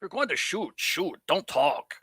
You're going to shoot. Shoot. Don't talk.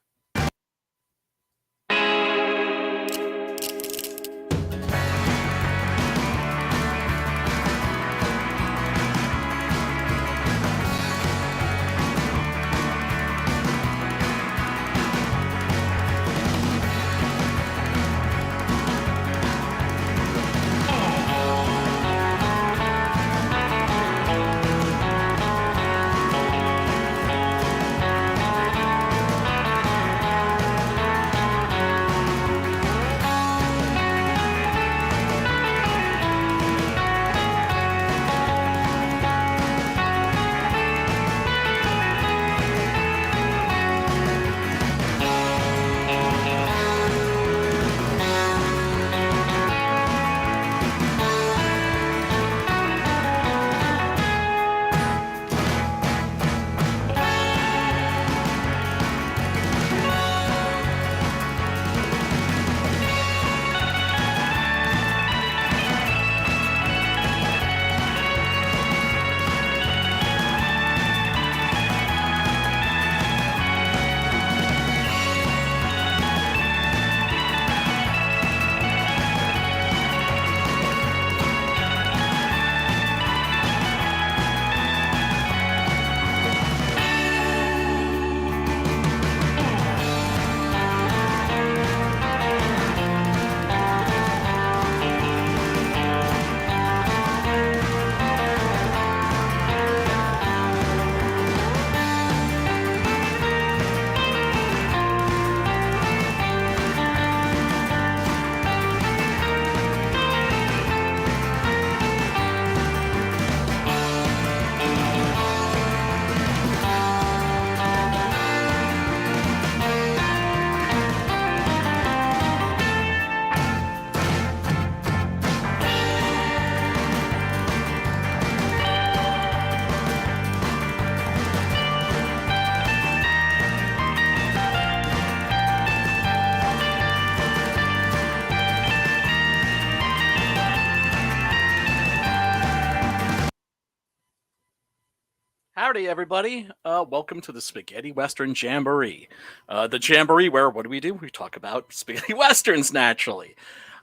Howdy, everybody. Welcome to the Spaghetti Western Jamboree. The Jamboree, where what do? We talk about spaghetti westerns, naturally.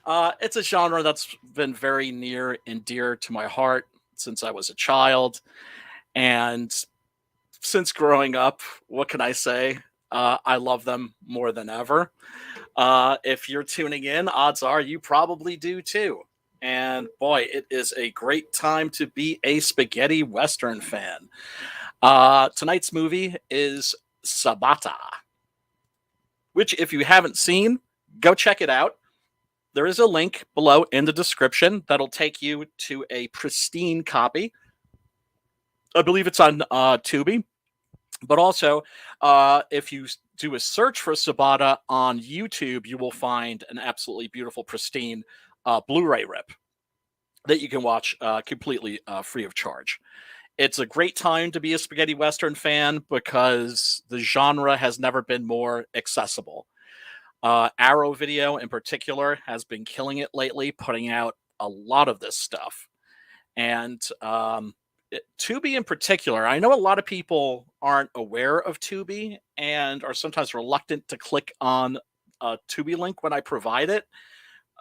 It's a genre that's been very near and dear to my heart since I was a child. And since growing up, what can I say? I love them more than ever. If you're tuning in, odds are you probably do too. And boy, it is a great time to be a spaghetti western fan. Tonight's movie is Sabata, which, if you haven't seen, go check it out. There is a link below in the description that'll take you to a pristine copy. I believe it's on Tubi. But also, if you do a search for Sabata on YouTube, you will find an absolutely beautiful, pristine Blu-ray rip that you can watch completely free of charge. It's a great time to be a spaghetti western fan because the genre has never been more accessible. Arrow Video, in particular, has been killing it lately, putting out a lot of this stuff. And Tubi, in particular, I know a lot of people aren't aware of Tubi and are sometimes reluctant to click on a Tubi link when I provide it.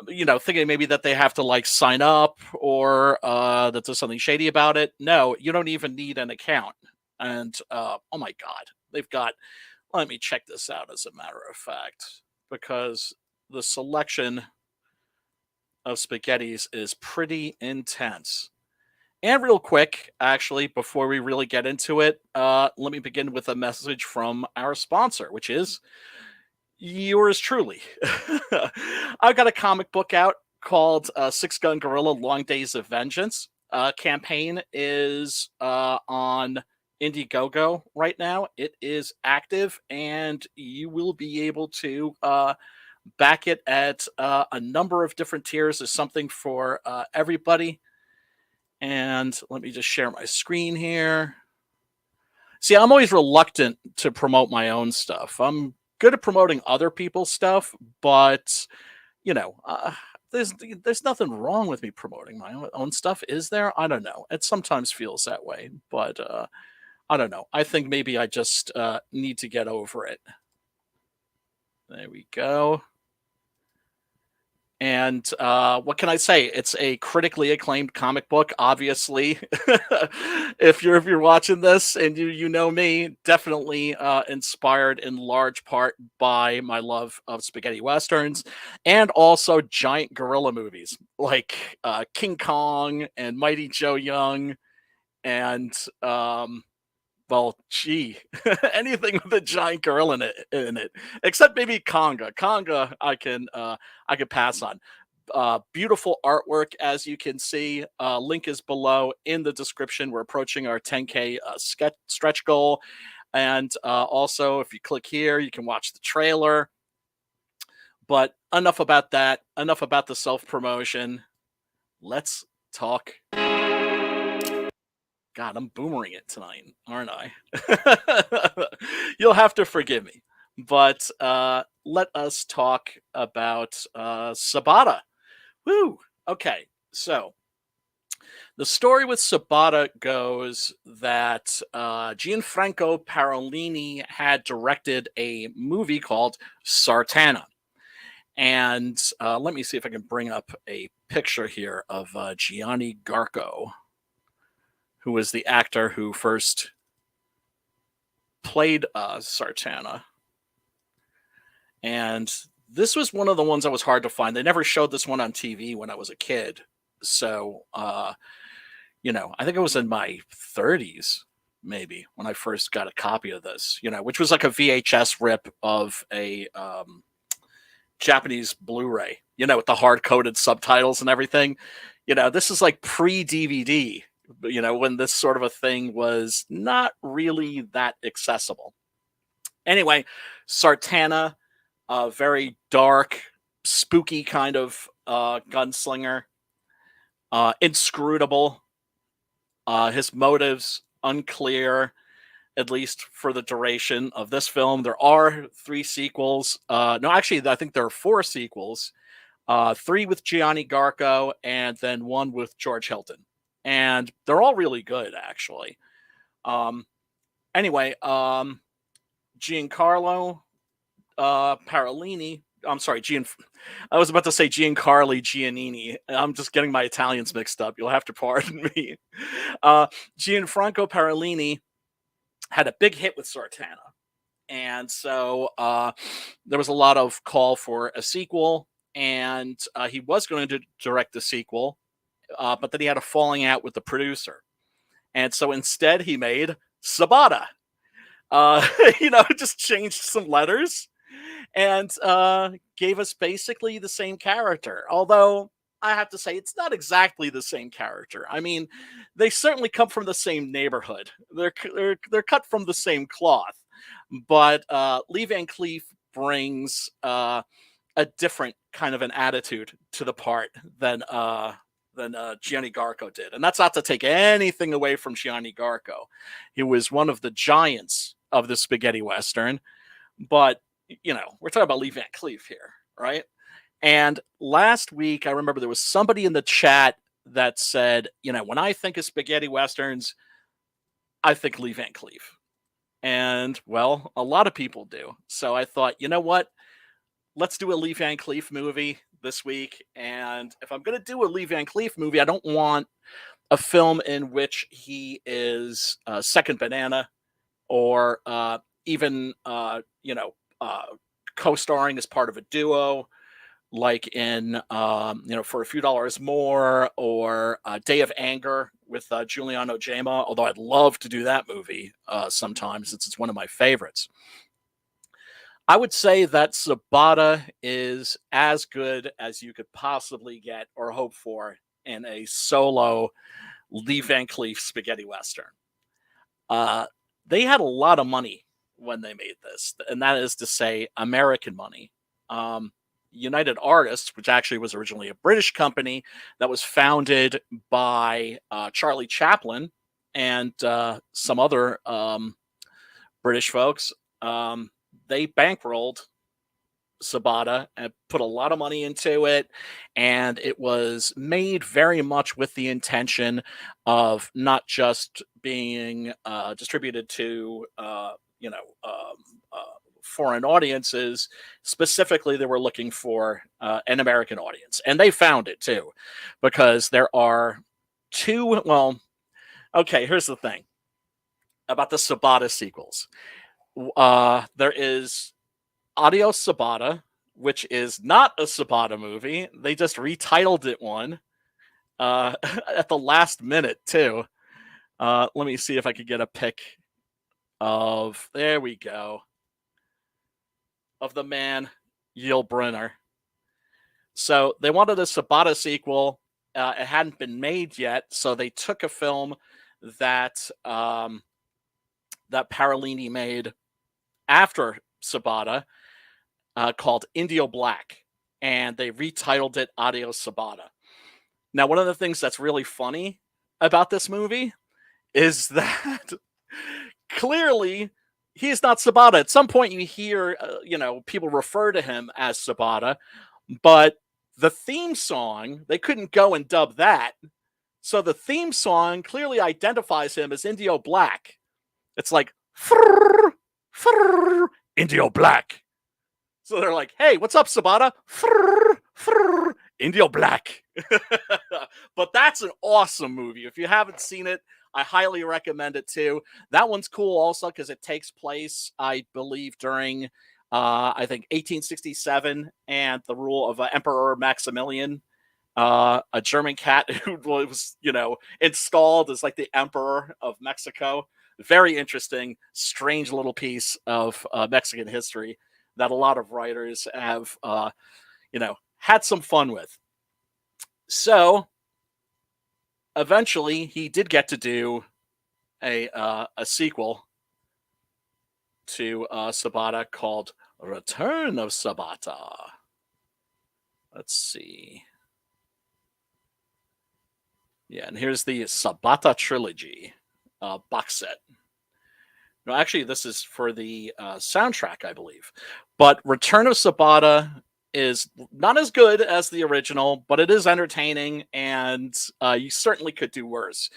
Thinking maybe that they have to like sign up or that there's something shady about it. No, you don't even need an account. And oh my God, they've got, let me check this out as a matter of fact, because the selection of spaghettis is pretty intense. And real quick, actually, before we really get into it, let me begin with a message from our sponsor, which is yours truly. I've got a comic book out called Six Gun Gorilla Long Days of Vengeance. Campaign is on Indiegogo right now. It is active, and you will be able to back it at a number of different tiers. There's something for everybody. And let me just share my screen here. See, I'm always reluctant to promote my own stuff. I'm good at promoting other people's stuff, but there's nothing wrong with me promoting my own stuff, is there? I don't know. It sometimes feels that way, but I don't know. I think maybe I just need to get over it. There we go. And what can I say? It's a critically acclaimed comic book. Obviously, if you're watching this and you know me, definitely inspired in large part by my love of spaghetti westerns and also giant gorilla movies like King Kong and Mighty Joe Young and well, gee, anything with a giant gorilla in it, except maybe Conga. Conga, I can pass on. Beautiful artwork, as you can see. Link is below in the description. We're approaching our 10K stretch goal, and also if you click here, you can watch the trailer. But enough about that. Enough about the self promotion. Let's talk. God, I'm boomering it tonight, aren't I? You'll have to forgive me. But let us talk about Sabata. Woo! Okay, so the story with Sabata goes that Gianfranco Parolini had directed a movie called Sartana. And let me see if I can bring up a picture here of Gianni Garco, who was the actor who first played Sartana. And this was one of the ones that was hard to find. They never showed this one on TV when I was a kid. So, I think I was in my 30s, maybe, when I first got a copy of this, which was like a VHS rip of a Japanese Blu-ray, with the hard-coded subtitles and everything. This is like pre-DVD, when this sort of a thing was not really that accessible. Anyway, Sartana, a very dark, spooky kind of gunslinger, inscrutable. His motives unclear, at least for the duration of this film. There are 3 sequels. No, actually, I think there are 4 sequels. 3 with Gianni Garco, and then 1 with George Hilton. And they're all really good, actually. Anyway, Giancarlo Parolini. I'm sorry, I was about to say Giancarlo Giannini. I'm just getting my Italians mixed up. You'll have to pardon me. Gianfranco Parolini had a big hit with Sartana. And so there was a lot of call for a sequel. And he was going to direct the sequel, but then he had a falling out with the producer. And so instead he made Sabata. Just changed some letters and gave us basically the same character. Although I have to say, it's not exactly the same character. I mean, they certainly come from the same neighborhood. They're cut from the same cloth. But Lee Van Cleef brings a different kind of an attitude to the part than Gianni Garco did. And that's not to take anything away from Gianni Garco. He was one of the giants of the spaghetti western. But, we're talking about Lee Van Cleef here, right? And last week, I remember there was somebody in the chat that said, when I think of spaghetti westerns, I think Lee Van Cleef. And, well, a lot of people do. So I thought, you know what? Let's do a Lee Van Cleef movie this week. And if I'm going to do a Lee Van Cleef movie, I don't want a film in which he is second banana or even, co-starring as part of a duo, like in, For a Few Dollars More or Day of Anger with Giuliano Gema, although I'd love to do that movie sometime since it's one of my favorites. I would say that Sabata is as good as you could possibly get or hope for in a solo Lee Van Cleef spaghetti western. They had a lot of money when they made this, and that is to say American money. United Artists, which actually was originally a British company that was founded by Charlie Chaplin and some other British folks, they bankrolled Sabata and put a lot of money into it, and it was made very much with the intention of not just being distributed to foreign audiences. Specifically, they were looking for an American audience, and they found it too, because there are two. Well, okay, here's the thing about the Sabata sequels. There is Adios Sabata, which is not a Sabata movie. They just retitled it one at the last minute too. Let me see if I could get a pic of. There we go. Of the man Yul Brynner. So they wanted a Sabata sequel. It hadn't been made yet, so they took a film that that Parolini made after Sabata called Indio Black, and they retitled it Adios Sabata. Now, one of the things that's really funny about this movie is that clearly he's not Sabata. At some point, you hear people refer to him as Sabata, but the theme song, they couldn't go and dub that. So the theme song clearly identifies him as Indio Black. It's like, frrr, frrr, Indio Black. So they're like, hey, what's up, Sabata? Frrr, frrr, Indio Black. But that's an awesome movie. If you haven't seen it, I highly recommend it too. That one's cool also because it takes place, I believe, during I think 1867 and the rule of Emperor Maximilian, a German cat who was, installed as like the emperor of Mexico. Very interesting, strange little piece of Mexican history that a lot of writers have, had some fun with. So eventually, he did get to do a sequel to Sabata called Return of Sabata. Let's see. Yeah, and here's the Sabata trilogy box set. No, actually, this is for the soundtrack, I believe. But Return of Sabata is not as good as the original, but it is entertaining, and you certainly could do worse.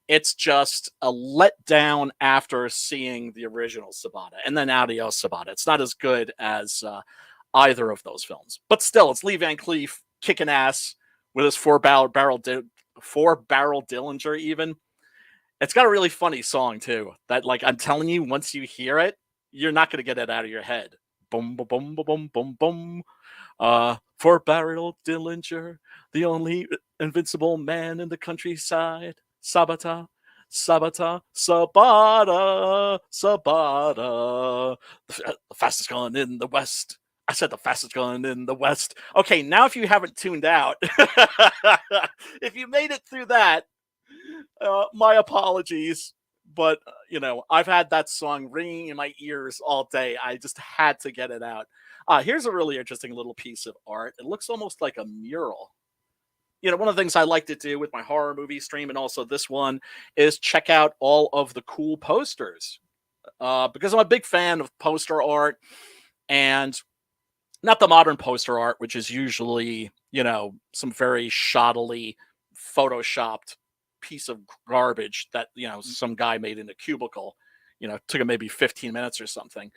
It's just a letdown after seeing the original Sabata, and then Adios Sabata. It's not as good as either of those films, but still, it's Lee Van Cleef kicking ass with his four-barrel Dillinger. Even it's got a really funny song too. That, like, I'm telling you, once you hear it, you're not going to get it out of your head. Boom, boom, boom, boom, boom, boom. Four-barrel Dillinger, the only invincible man in the countryside. Sabata, Sabata, Sabata, Sabata. The fastest gun in the West. I said the fastest gun in the West. Okay, now if you haven't tuned out, if you made it through that, my apologies. But, I've had that song ringing in my ears all day. I just had to get it out. Here's a really interesting little piece of art. It looks almost like a mural. One of the things I like to do with my horror movie stream and also this one is check out all of the cool posters. Because I'm a big fan of poster art, and not the modern poster art, which is usually, some very shoddily photoshopped piece of garbage that, some guy made in a cubicle, took him maybe 15 minutes or something.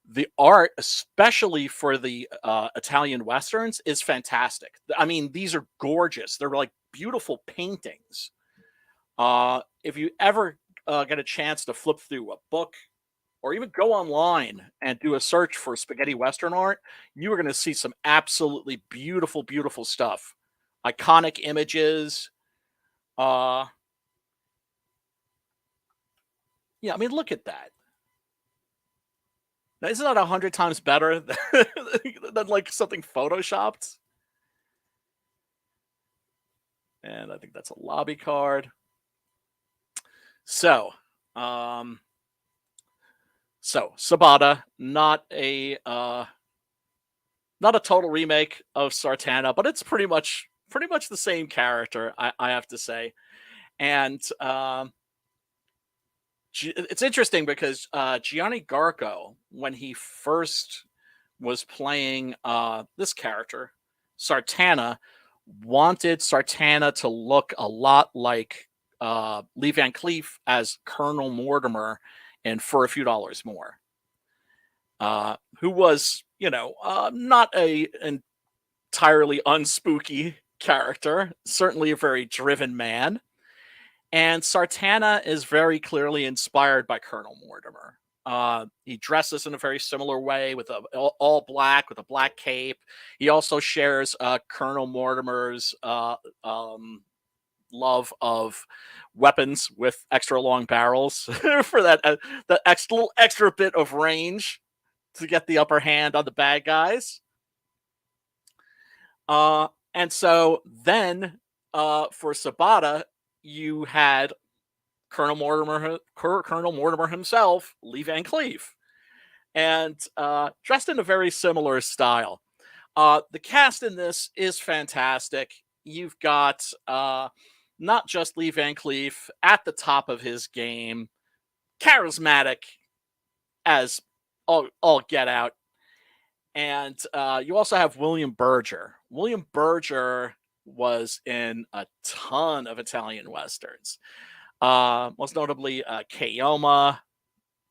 The art, especially for the Italian Westerns, is fantastic. I mean, these are gorgeous. They're like beautiful paintings. If you ever get a chance to flip through a book or even go online and do a search for spaghetti Western art, you are going to see some absolutely beautiful, beautiful stuff. Iconic images. Yeah, I mean, look at that. Now, isn't that 100 times better than like something photoshopped? And I think that's a lobby card. So, Sabata, not a total remake of Sartana, but it's pretty much the same character, I have to say. And it's interesting because Gianni Garco, when he first was playing this character, Sartana, wanted Sartana to look a lot like Lee Van Cleef as Colonel Mortimer, and For a Few Dollars More, who was, not a entirely unspooky character, certainly a very driven man. And Sartana is very clearly inspired by Colonel Mortimer. He dresses in a very similar way with all black with a black cape. He also shares Colonel Mortimer's love of weapons with extra long barrels for that extra bit of range to get the upper hand on the bad guys. And so then for Sabata, you had Colonel Mortimer himself, Lee Van Cleef, and dressed in a very similar style. The cast in this is fantastic. You've got not just Lee Van Cleef at the top of his game, charismatic as all get out. And you also have William Berger. William Berger was in a ton of Italian westerns. Most notably Keoma.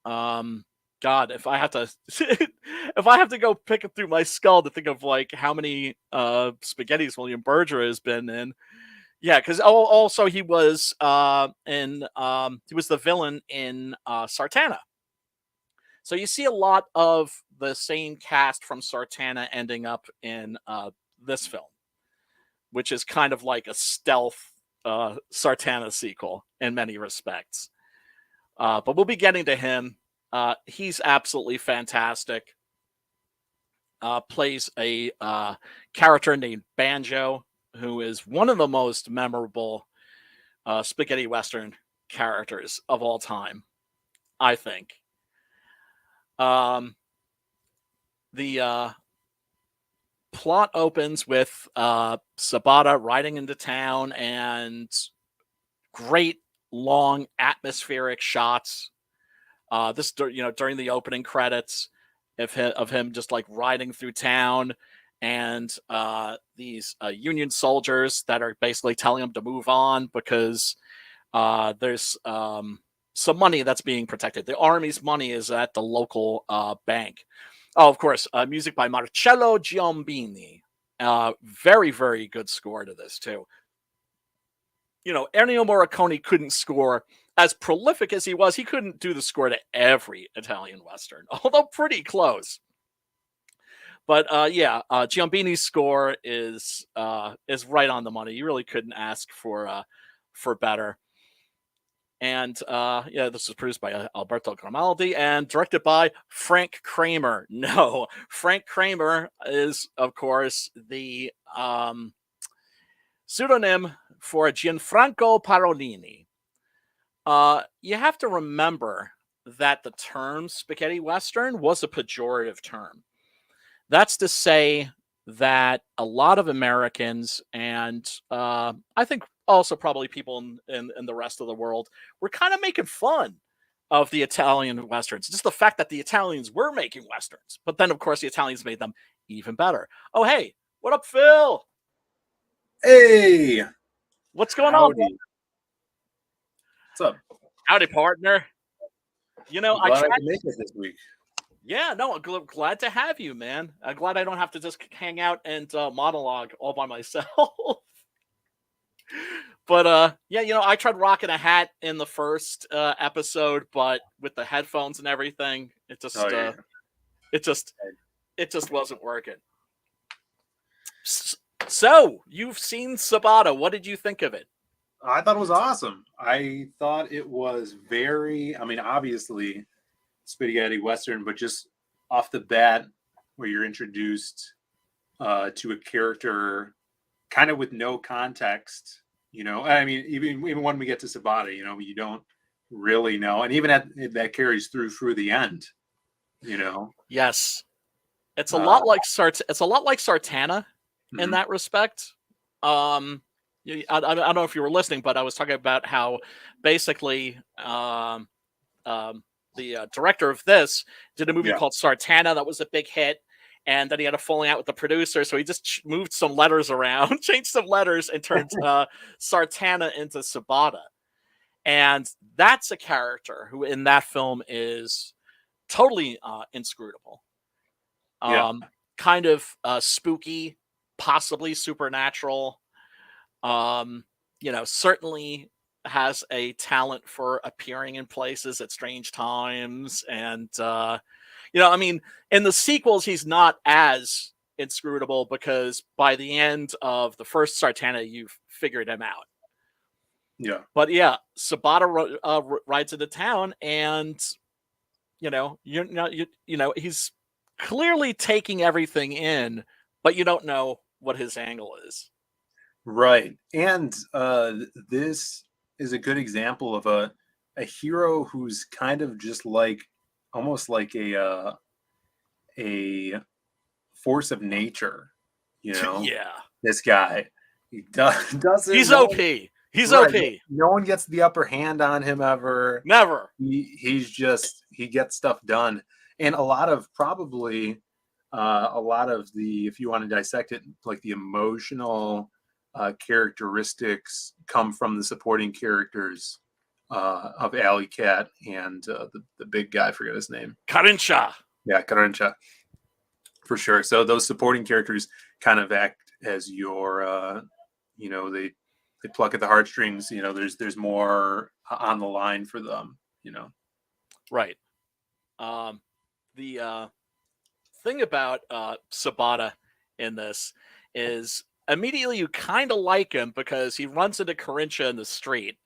God, if I have to go pick it through my skull to think of like how many spaghettis William Berger has been in. Yeah, because also he was he was the villain in Sartana. So you see a lot of the same cast from Sartana ending up in this film, which is kind of like a stealth Sartana sequel in many respects. But we'll be getting to him. He's absolutely fantastic. Plays a character named Banjo, who is one of the most memorable spaghetti western characters of all time, I think. The plot opens with Sabata riding into town and great long atmospheric shots. This during the opening credits of him just like riding through town, and these Union soldiers that are basically telling him to move on because there's some money that's being protected. The army's money is at the local bank. Oh, of course, music by Marcello Giambini. Very, very good score to this, too. Ennio Morricone couldn't score as prolific as he was. He couldn't do the score to every Italian Western, although pretty close. But Giambini's score is right on the money. You really couldn't ask for better. And this was produced by Alberto Grimaldi and directed by Frank Kramer. No, Frank Kramer is, of course, the pseudonym for Gianfranco Parolini. You have to remember that the term spaghetti western was a pejorative term. That's to say that a lot of Americans and I think also probably people in the rest of the world were kind of making fun of the Italian westerns. Just the fact that the Italians were making westerns, but then of course the Italians made them even better. Oh, hey, what up, Phil? Hey, what's going on? What's up? Howdy, partner. I tried to make it this week. Yeah, no, I'm glad to have you, man. I'm glad I don't have to just hang out and monologue all by myself. But I tried rocking a hat in the first episode, but with the headphones and everything, it just wasn't working. So you've seen Sabata. What did you think of it? I thought it was awesome. I thought it was obviously spaghetti western, but just off the bat, where you're introduced to a character kind of with no context. Even when we get to Sabata, you don't really know, and even that carries through the end. Yes, it's a lot like Sartana in that respect. I don't know if you were listening, but I was talking about how basically the director of this did a movie called Sartana that was a big hit, and then he had a falling out with the producer, so he just moved some letters around, changed some letters, and turned Sartana into Sabata. And that's a character who in that film is totally inscrutable. Yeah. Kind of spooky, possibly supernatural. Certainly has a talent for appearing in places at strange times. And, I mean, in the sequels, he's not as inscrutable because by the end of the first Sartana, you've figured him out. Yeah. But yeah, Sabata rides into town, and he's clearly taking everything in, but you don't know what his angle is. Right. And this is a good example of a hero who's kind of just like almost like a force of nature, Yeah. This guy, he doesn't He's know. OP. He's Right. OP. No one gets the upper hand on him ever. Never. He gets stuff done. And a lot of the, if you want to dissect it, like the emotional characteristics come from the supporting characters of Alley Cat and the big guy, I forget his name. Karincha. Yeah, Karincha. For sure. So those supporting characters kind of act as your, they pluck at the heartstrings. There's more on the line for them. Right. The thing about Sabata in this is immediately you kind of like him because he runs into Karincha in the street.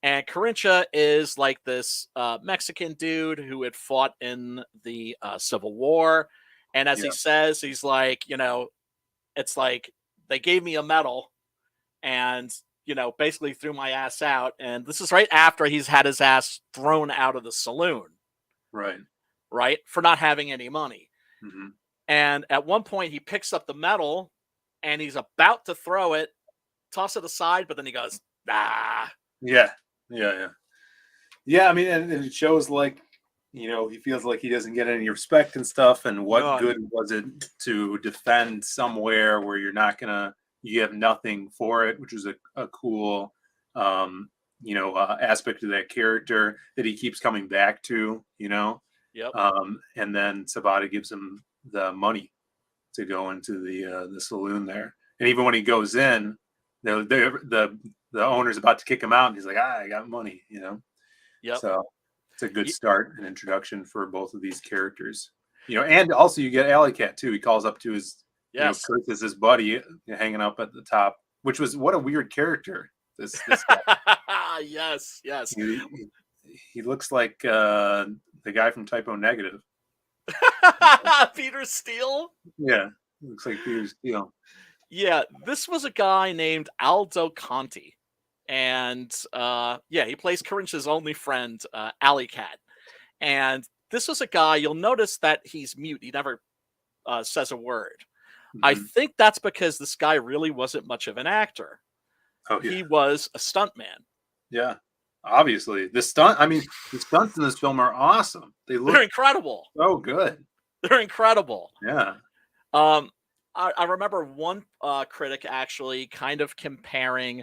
And Karincha is like this Mexican dude who had fought in the Civil War. And as he says, he's like, it's like they gave me a medal and, basically threw my ass out. And this is right after he's had his ass thrown out of the saloon. Right. Right? For not having any money. Mm-hmm. And at one point he picks up the medal and he's about to throw it, toss it aside, but then he goes, ah. Yeah. I mean, and it shows like, he feels like he doesn't get any respect and stuff. And what good was it to defend somewhere where you have nothing for it, which is a cool, aspect of that character that he keeps coming back to, Yep. And then Sabata gives him the money to go into the saloon there. And even when he goes in, the owner's about to kick him out, and he's like, I got money, Yep. So it's a good start and introduction for both of these characters, and also you get Alley Cat too. He calls up to his, Curtis, his buddy, hanging up at the top, which was what a weird character. This guy. Yes. He looks like the guy from Typo Negative. Peter Steele? Yeah, looks like Peter Steele. Yeah, this was a guy named Aldo Conti. And he plays Karincha's only friend, Alley Cat. And this was a guy, you'll notice that he's mute. He never says a word. Mm-hmm. I think that's because this guy really wasn't much of an actor. Oh, yeah. He was a stuntman. Yeah. Obviously, the stunts in this film are awesome. They're incredible. So good. They're incredible. Yeah. I remember one critic actually kind of comparing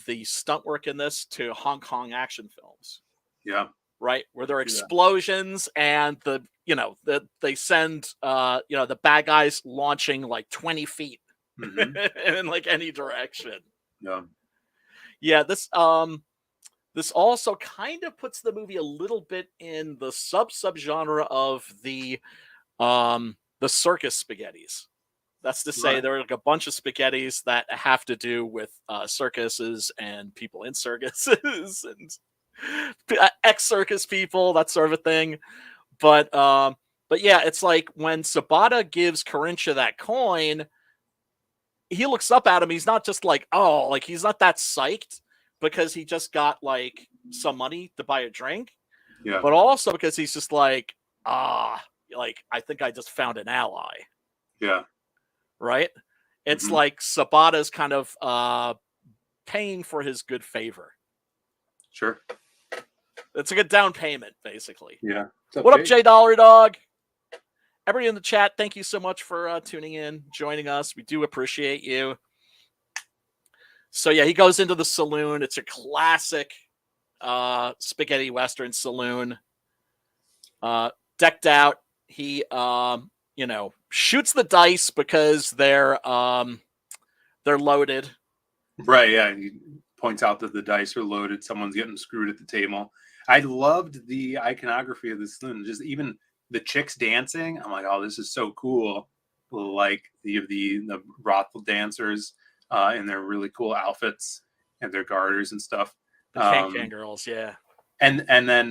the stunt work in this to Hong Kong action films. Yeah. Right, where there are explosions and they send the bad guys launching like 20 feet in like any direction. Yeah. Yeah, this also kind of puts the movie a little bit in the subgenre of the circus spaghettis. That's to say, there are like a bunch of spaghettis that have to do with circuses and people in circuses and ex-circus people, that sort of a thing. But yeah, it's like when Sabata gives Karincha that coin, he looks up at him. He's not just like, oh, like he's not that psyched because he just got like some money to buy a drink. Yeah. But also because he's just like, like I think I just found an ally. Yeah. Right? It's like Sabata's kind of paying for his good favor. Sure. It's like a down payment, basically. Yeah. What up, J Dollar Dog? Everybody in the chat, thank you so much for tuning in, joining us. We do appreciate you. So yeah, he goes into the saloon. It's a classic spaghetti western saloon. Decked out. He shoots the dice because they're loaded. Right, yeah. He points out that the dice are loaded. Someone's getting screwed at the table. I loved the iconography of this saloon. Just even the chicks dancing. I'm like, oh, this is so cool. Like the brothel dancers in their really cool outfits and their garters and stuff. The can girls, yeah. And then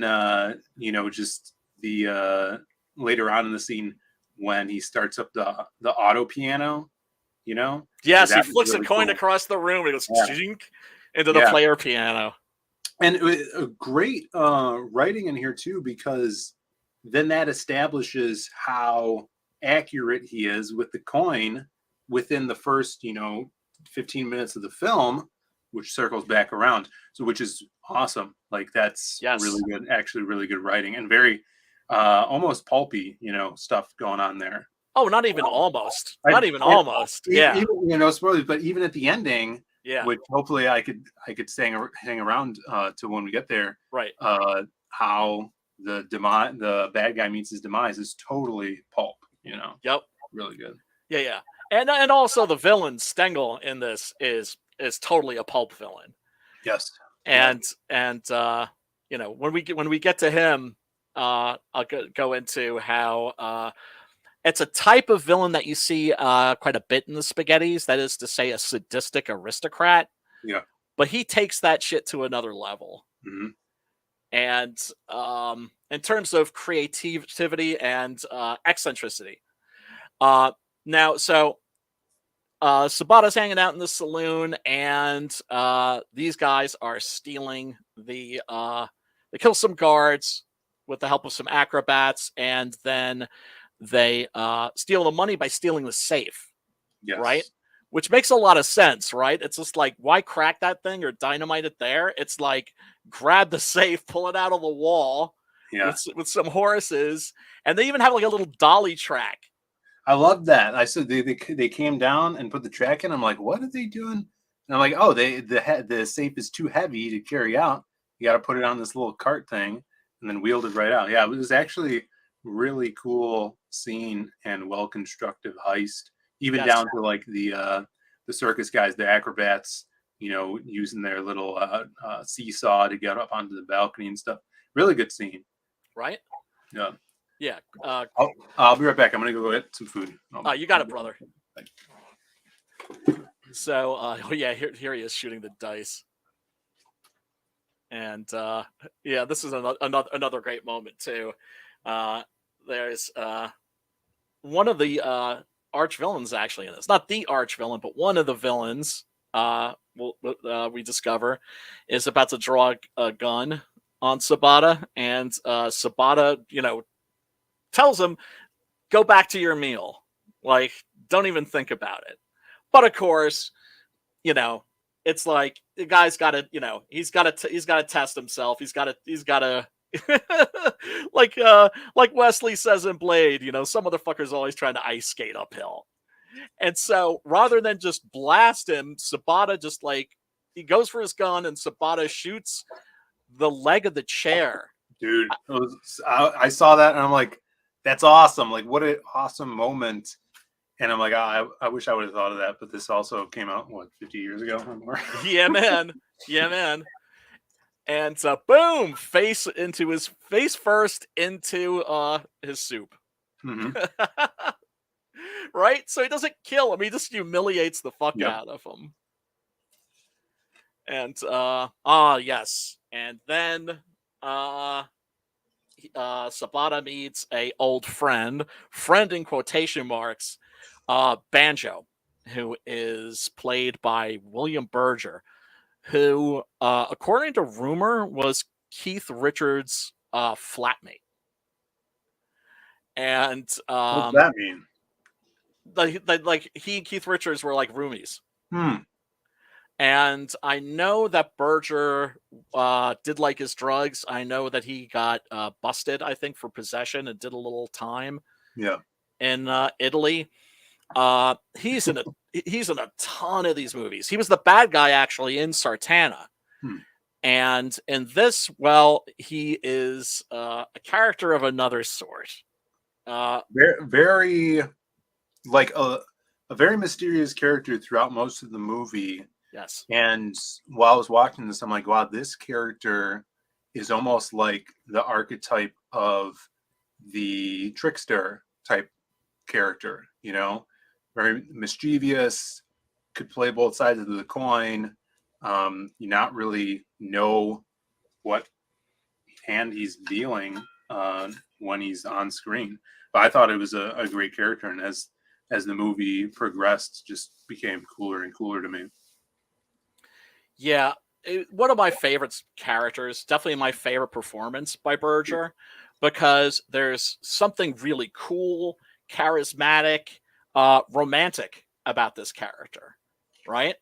just the later on in the scene when he starts up the auto piano. Yes, he flicks really a coin across the room. It goes into the player piano. And it was a great writing in here too, because then that establishes how accurate he is with the coin within the first 15 minutes of the film, which circles back around. So which is awesome. Like that's really good, actually really good writing, and very almost pulpy stuff going on there. Oh, not even almost. Not even almost. Yeah. Even, spoilers, but even at the ending, yeah, which hopefully I could hang around to when we get there. Right. How the bad guy meets his demise is totally pulp. Yep. Really good. Yeah. And also the villain Stengel in this is totally a pulp villain. Yes. And when we get to him, I'll go into how it's a type of villain that you see quite a bit in the Spaghettis. That is to say, a sadistic aristocrat. Yeah. But he takes that shit to another level. Mm-hmm. And in terms of creativity and eccentricity. Now, so Sabata's hanging out in the saloon, and these guys are stealing they kill some guards with the help of some acrobats, and then they steal the money by stealing the safe. Yes. Right? Which makes a lot of sense, right? It's just like, why crack that thing or dynamite it there? It's like, grab the safe, pull it out of the wall with some horses, and they even have like a little dolly track. I love that. I said they came down and put the track in. I'm like, what are they doing? And I'm like, oh, the safe is too heavy to carry out. You got to put it on this little cart thing and then wheeled it right out. Yeah, it was actually really cool scene and well constructed heist. Even down to like the circus guys, the acrobats, using their little seesaw to get up onto the balcony and stuff. Really good scene. Right? Yeah. Yeah. I'll be right back. I'm going to go get some food. You got it, brother. So, here he is shooting the dice. And, this is another great moment, too. There's one of the arch villains actually in this. Not the arch villain, but one of the villains we discover is about to draw a gun on Sabata, and Sabata, tells him, go back to your meal. Like, don't even think about it. But of course, it's like the guy's got to, he's got to test himself. He's got to like Wesley says in Blade, some motherfucker's always trying to ice skate uphill. And so rather than just blast him, Sabata just he goes for his gun, and Sabata shoots the leg of the chair. Dude, I saw that and I'm like, that's awesome. Like, what an awesome moment. And I'm like, I wish I would have thought of that. But this also came out, 50 years ago or more? Yeah, man. And boom, face first into his soup. Mm-hmm. Right? So he doesn't kill him. He just humiliates the fuck out of him. And yes. And then Sabata meets a old friend in quotation marks, Banjo, who is played by William Berger, who, according to rumor, was Keith Richards' flatmate. And what's that mean? Like he and Keith Richards were like roomies. Hmm. And I know that Berger did like his drugs. I know that he got busted, I think, for possession and did a little time. Yeah. in Italy. He's in a ton of these movies. He was the bad guy actually in Sartana. And in this, well, he is a character of another sort. Very like a very mysterious character throughout most of the movie. Yes. And while I was watching this, I'm like, wow, this character is almost like the archetype of the trickster type character, you know, very mischievous, could play both sides of the coin. You not really know what hand he's dealing when he's on screen. But I thought it was a great character, and as the movie progressed, just became cooler and cooler to me. Yeah, one of my favorite characters, definitely my favorite performance by Berger, because there's something really cool, charismatic, romantic about this character, right?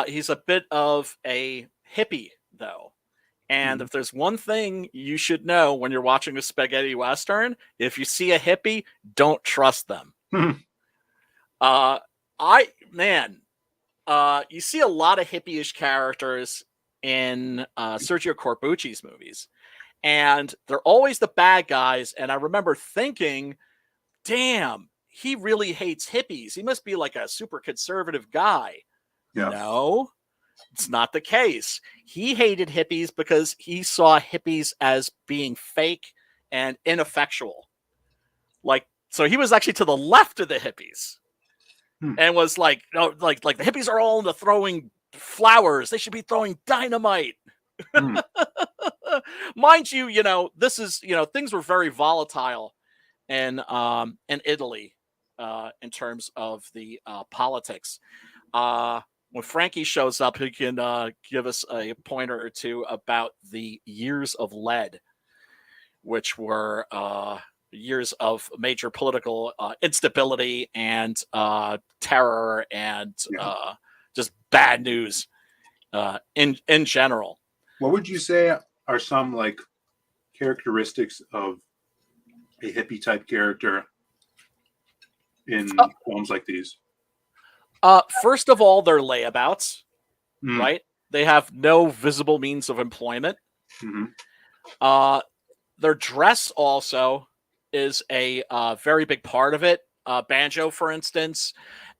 He's a bit of a hippie, though. And if there's one thing you should know when you're watching a spaghetti western, if you see a hippie, don't trust them. You see a lot of hippie-ish characters in Sergio Corbucci's movies, and they're always the bad guys. And I remember thinking, damn, he really hates hippies. He must be like a super conservative guy. Yeah. No, it's not the case. He hated hippies because he saw hippies as being fake and ineffectual. So he was actually to the left of the hippies. And was like, like the hippies are all into throwing flowers. They should be throwing dynamite. Mind you, this is, things were very volatile in Italy in terms of the politics. When Frankie shows up, he can give us a pointer or two about the years of lead, which were years of major political instability and terror and just bad news in general. What would you say are some like characteristics of a hippie type character in films like these? First of all, their layabouts, right? They have no visible means of employment. Their dress also is a very big part of it. Banjo, for instance,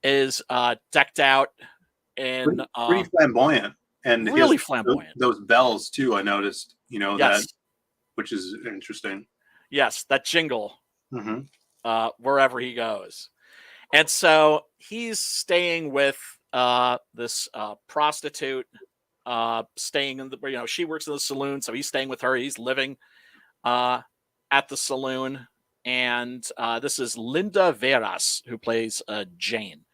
is decked out in pretty flamboyant, and really flamboyant. Those bells too. I noticed, yes. that, which is interesting. Yes, that jingle wherever he goes, and so he's staying with this prostitute. Staying in the, she works in the saloon, so he's staying with her. He's living at the saloon. And this is Linda Veras, who plays Jane.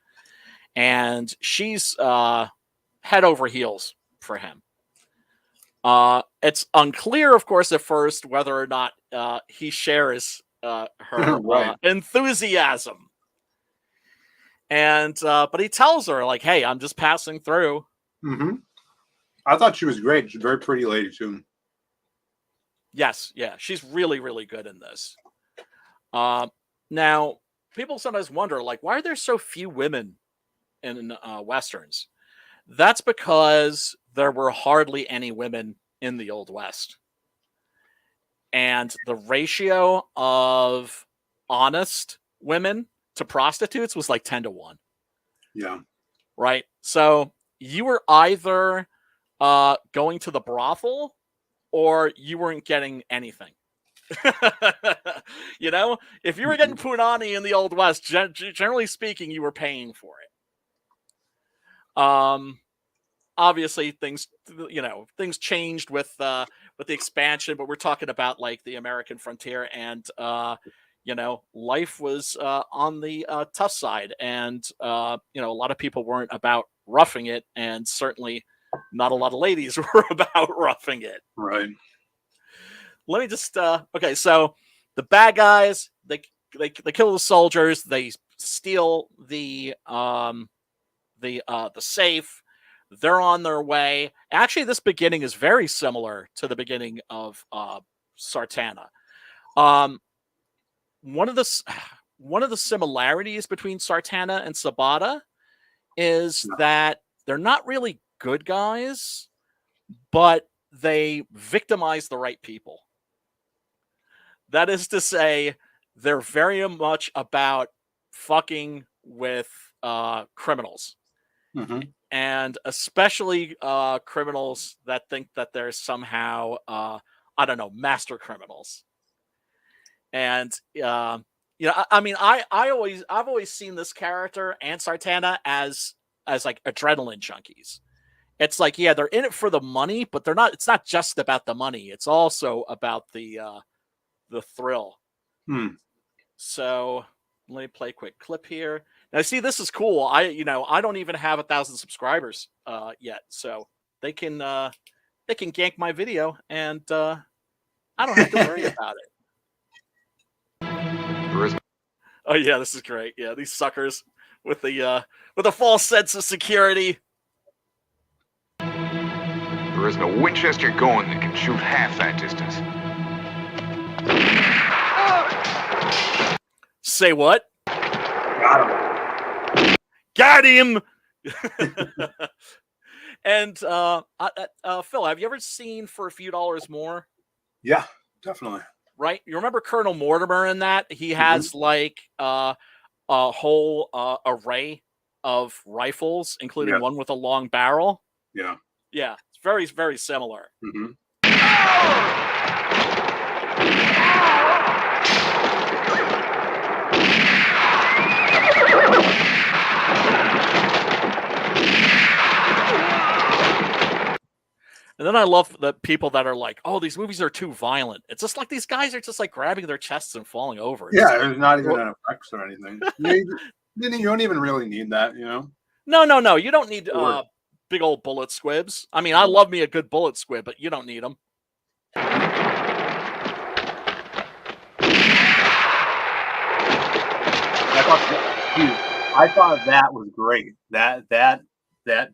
And she's head over heels for him. It's unclear, of course, at first whether or not he shares her enthusiasm. And but he tells her, like, hey, I'm just passing through. I thought she was great. She's a very pretty lady, too. Yes, yeah. She's really, really good in this. Now, people sometimes wonder, like, why are there so few women in Westerns? That's because there were hardly any women in the Old West. And the ratio of honest women to prostitutes was like 10 to 1. Yeah. Right? So you were either going to the brothel or you weren't getting anything. If you were getting punani in the Old West, generally speaking, you were paying for it. Obviously things changed with the expansion, but we're talking about like the American frontier, and life was on the tough side, and a lot of people weren't about roughing it, and certainly not a lot of ladies were about roughing it. Right. Let me just okay, so the bad guys, they kill the soldiers, they steal the safe. They're on their way. Actually, this beginning is very similar to the beginning of Sartana. One one of the similarities between Sartana and Sabata is that they're not really good guys, but they victimize the right people. That is to say, they're very much about fucking with criminals. Mm-hmm. And especially criminals that think that they're somehow, I don't know, master criminals. And I mean, I've always seen this character and Sartana as like adrenaline junkies. It's like, yeah, they're in it for the money, but they're not. It's not just about the money. It's also about the thrill. So let me play a quick clip here. Now, see, this is cool. I don't even have 1,000 subscribers yet, so they can gank my video, and I don't have to worry about it. Oh yeah, this is great. Yeah, these suckers with a false sense of security. There isn't a Winchester going that can shoot half that distance. Say what? Got him. Got him. And Phil, have you ever seen For a Few Dollars More? Yeah, definitely. Right? You remember Colonel Mortimer in that? He has like a whole array of rifles, including one with a long barrel. Yeah. Yeah, it's very, very similar. Mm-hmm. And then I love the people that are like, "Oh, these movies are too violent." It's just like these guys are just like grabbing their chests and falling over. It's Yeah, there's not even an effects or anything. You don't even really need that, you know? No. You don't need big old bullet squibs. I mean, I love me a good bullet squib, but you don't need them. I thought that was great. That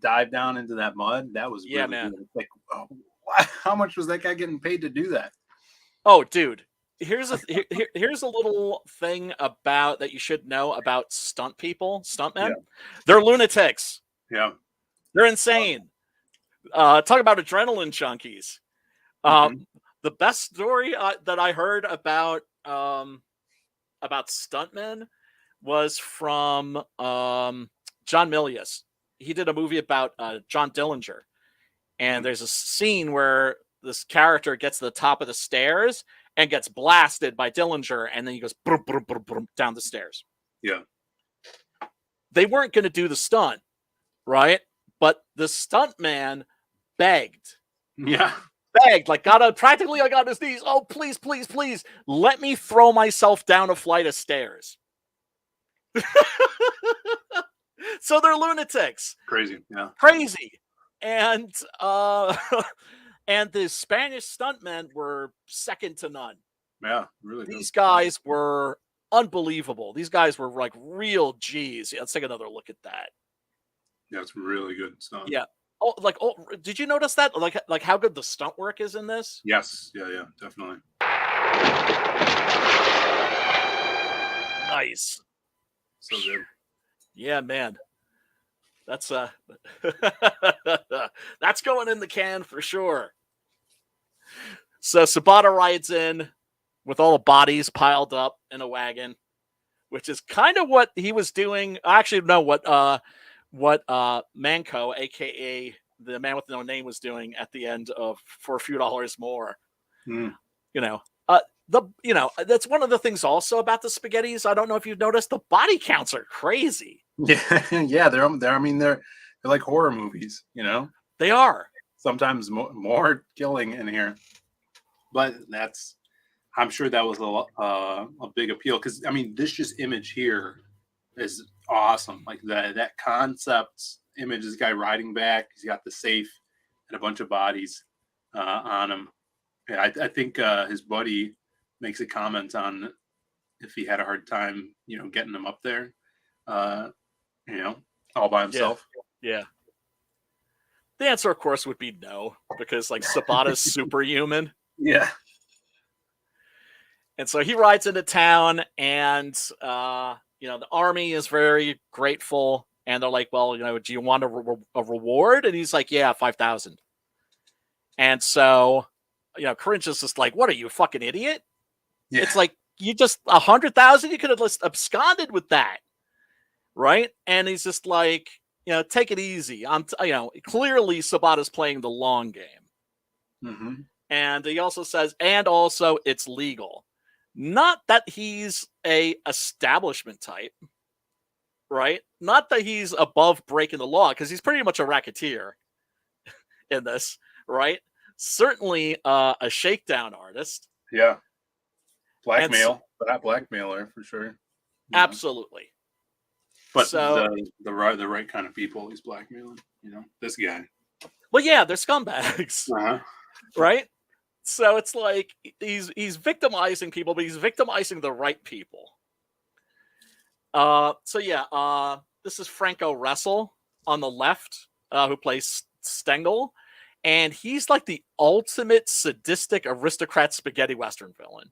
dive down into that mud, that was really man. good. Like, oh, how much was that guy getting paid to do that? Oh, dude. Here's a little thing about that you should know about stuntmen. Yeah. They're lunatics. Yeah. They're insane. Talk about adrenaline junkies. The best story that I heard about stuntmen was from John Milius. He did a movie about John Dillinger. And there's a scene where this character gets to the top of the stairs and gets blasted by Dillinger, and then he goes brum, brum, brum, brum, down the stairs. Yeah. They weren't going to do the stunt, right? But the stuntman begged. Yeah. Begged, like practically on his knees. Oh, please, please, please, let me throw myself down a flight of stairs. So they're lunatics. Crazy. Yeah. Crazy. And and the Spanish stuntmen were second to none. Yeah, really. These guys were unbelievable. These guys were like real G's. Yeah, let's take another look at that. Yeah, it's really good stuff. Yeah. Did you notice that? Like how good the stunt work is in this? Yes. Yeah, definitely. Nice. So good. Yeah, man. That's that's going in the can for sure. So Sabata rides in with all the bodies piled up in a wagon, which is kind of what he was doing. Actually, no, what Manco, aka the man with no name, was doing at the end of For a Few Dollars More. That's one of the things also about the spaghettis. I don't know if you've noticed, the body counts are crazy. Yeah, they're like horror movies, you know. They are sometimes more killing in here, but I'm sure that was a big appeal, because I mean, this just image here is awesome. Like that concept image, this guy riding back, he's got the safe and a bunch of bodies on him. Yeah, I think his buddy makes a comment on if he had a hard time, getting him up there, all by himself. Yeah. The answer, of course, would be no, because like Sabata's superhuman. Yeah. And so he rides into town, and the army is very grateful, and they're like, "Well, do you want a reward?" And he's like, "Yeah, 5,000." And so, Corinne's just like, "What are you, a fucking idiot?" Yeah. It's like, you just 100,000. You could have just absconded with that, right? And he's just like, take it easy. Clearly Sabata's playing the long game. Mm-hmm. And he also says, and also it's legal. Not that he's a establishment type, right? Not that he's above breaking the law, because he's pretty much a racketeer in this, right? Certainly a shakedown artist. Yeah. Blackmail, that blackmailer for sure. Absolutely. But so, the right kind of people he's blackmailing. This guy. Well, yeah, they're scumbags, right? So it's like he's victimizing people, but he's victimizing the right people. This is Franco Wrestle on the left, who plays Stengel, and he's like the ultimate sadistic aristocrat spaghetti western villain.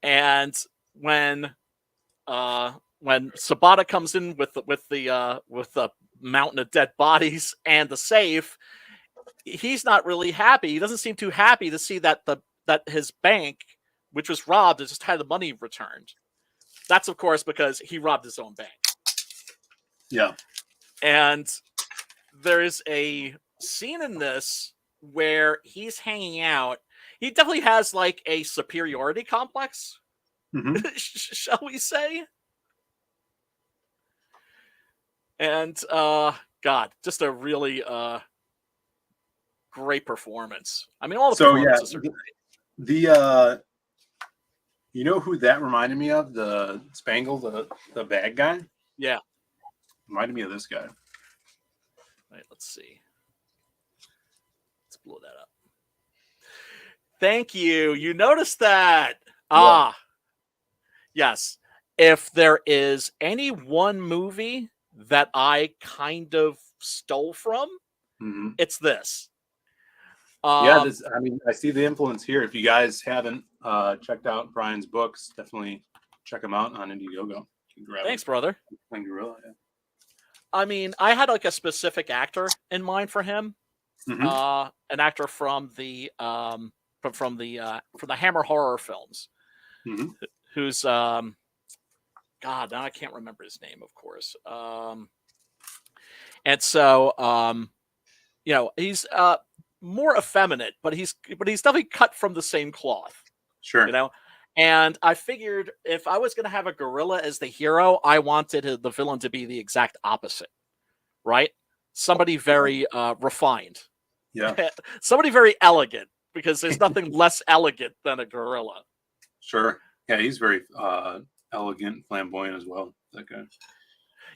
And when Sabata comes in with the mountain of dead bodies and the safe, he's not really happy. He doesn't seem too happy to see that his bank, which was robbed, just had the money returned. That's, of course, because he robbed his own bank. Yeah. And there's a scene in this where he's hanging out. He definitely has like a superiority complex, shall we say? And God, just a really great performance. I mean, all the performances are great. You know who that reminded me of? The Spangle, the bad guy? Yeah. Reminded me of this guy. Right, let's see. Let's blow that up. Thank you. You noticed that. Yeah. Yes. If there is any one movie that I kind of stole from, it's this. I see the influence here. If you guys haven't checked out Brian's books, definitely check them out on Indiegogo. Thanks, brother. Gorilla, yeah. I mean, I had like a specific actor in mind for him. An actor from the Hammer horror films, who's God, now I can't remember his name, of course. And so he's more effeminate, but he's definitely cut from the same cloth. Sure. And I figured if I was going to have a gorilla as the hero, I wanted the villain to be the exact opposite, right? Somebody very refined. Yeah. Somebody very elegant, because there's nothing less elegant than a gorilla. Sure. Yeah, he's very elegant, flamboyant as well, that guy.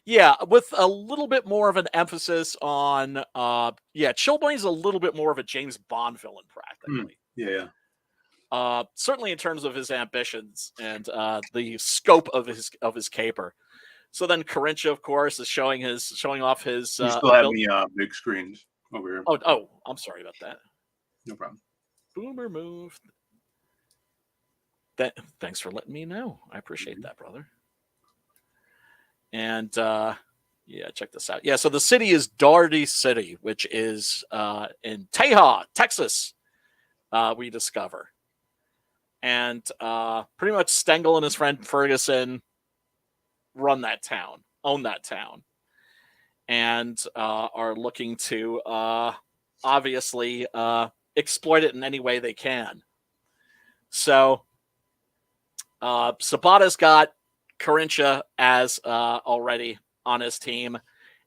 Yeah, with a little bit more of an emphasis on Chillblain's a little bit more of a James Bond villain, practically. Yeah. Certainly in terms of his ambitions and the scope of his caper. So then Corinthia, of course, is showing off his. You still have me big screens over here. Oh, I'm sorry about that. No problem. Boomer move. Thanks for letting me know. I appreciate that, brother. And check this out. Yeah, so the city is Daugherty City, which is in Teja, Texas. We discover. And pretty much Stengel and his friend Ferguson own that town, and are looking to obviously exploit it in any way they can. So Sabata's got Corinthia as already on his team,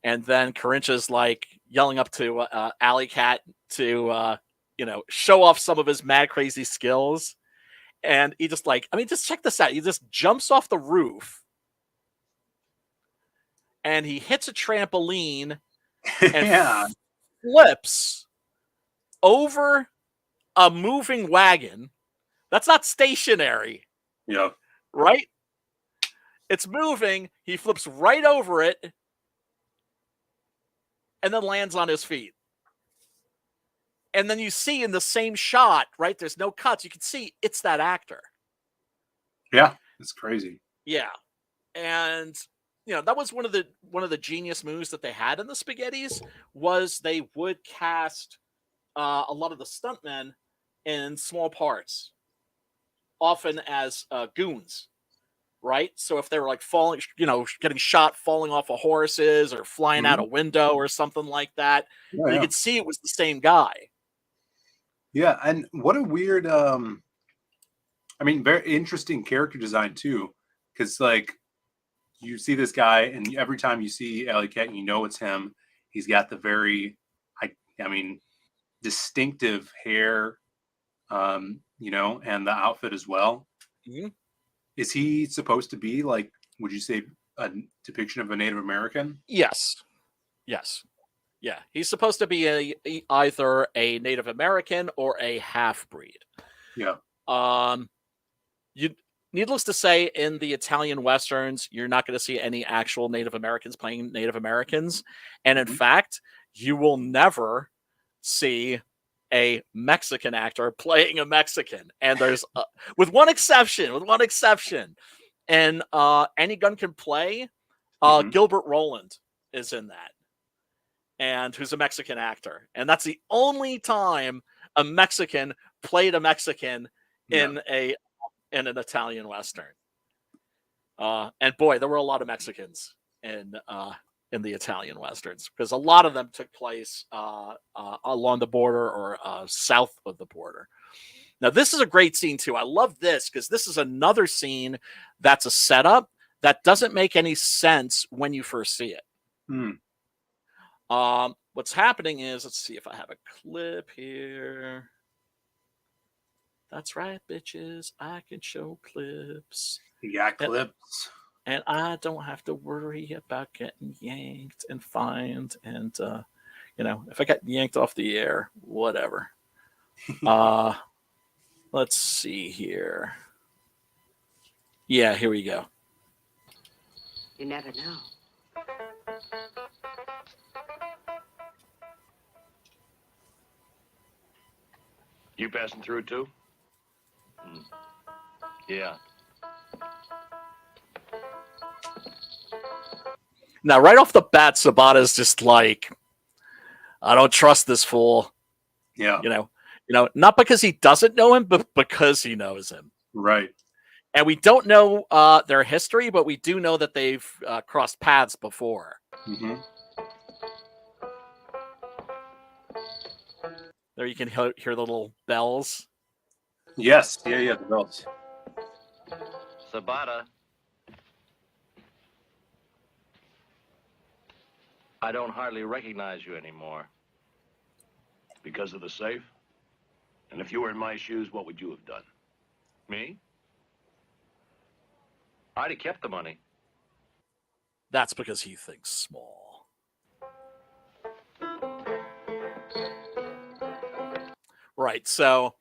and then Corinthia's like yelling up to Alley Cat to show off some of his mad crazy skills. And he just just check this out. He just jumps off the roof and he hits a trampoline and flips over a moving wagon. That's not stationary. Yeah. Right? It's moving. He flips right over it and then lands on his feet. And then you see in the same shot, right? There's no cuts. You can see it's that actor. Yeah, it's crazy. Yeah, and that was one of the genius moves that they had in the Spaghettis was they would cast a lot of the stuntmen in small parts, often as goons, right? So if they were like falling, getting shot, falling off of horses or flying out a Mhm. window or something like that, Yeah, you yeah. could see it was the same guy. Yeah, and what a weird I mean, very interesting character design too, because like you see this guy, and every time you see Alley Cat, you know it's him. He's got the very, I, I mean, distinctive hair, and the outfit as well. Mhm. Is he supposed to be like? Would you say a depiction of a Native American? Yes. Yes. Yeah. He's supposed to be either a Native American or a half breed. Yeah. Um, you needless to say, in the Italian westerns, you're not going to see any actual Native Americans playing Native Americans, and in Mhm. fact, you will never see a Mexican actor playing a Mexican. And there's with one exception, and Any Gun Can Play, Mhm. Gilbert Roland is in that, and who's a Mexican actor, and that's the only time a Mexican played a Mexican Yeah. in an Italian western. And boy, there were a lot of Mexicans in the Italian westerns because a lot of them took place along the border or south of the border. Now, this is a great scene too. I love this because this is another scene that's a setup that doesn't make any sense when you first see it. Hmm. What's happening is, let's see if I have a clip here. That's right, bitches. I can show clips. He got clips. And I don't have to worry about getting yanked and fined. And, if I get yanked off the air, whatever. Let's see here. Yeah, here we go. You never know. You passing through too? Yeah. Now, right off the bat, Sabata's just like, I don't trust this fool. Yeah. Not because he doesn't know him, but because he knows him. Right. And we don't know their history, but we do know that they've crossed paths before. Mm-hmm. There you can hear the little bells. Yes. Yeah. The belts. Sabata. I don't hardly recognize you anymore. Because of the safe? And if you were in my shoes, what would you have done? Me? I'd have kept the money. That's because he thinks small. Right, so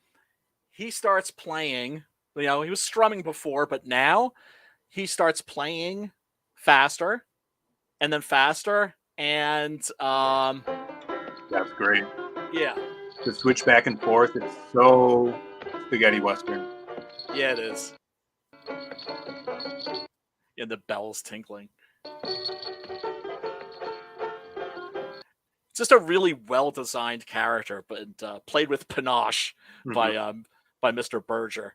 he starts playing. He was strumming before, but now he starts playing faster and then faster. And That's great. yeah. The switch back and forth, it's so spaghetti western. Yeah, it is. And the bells tinkling. Just a really well-designed character, but played with panache Mm-hmm. by Mr. Berger.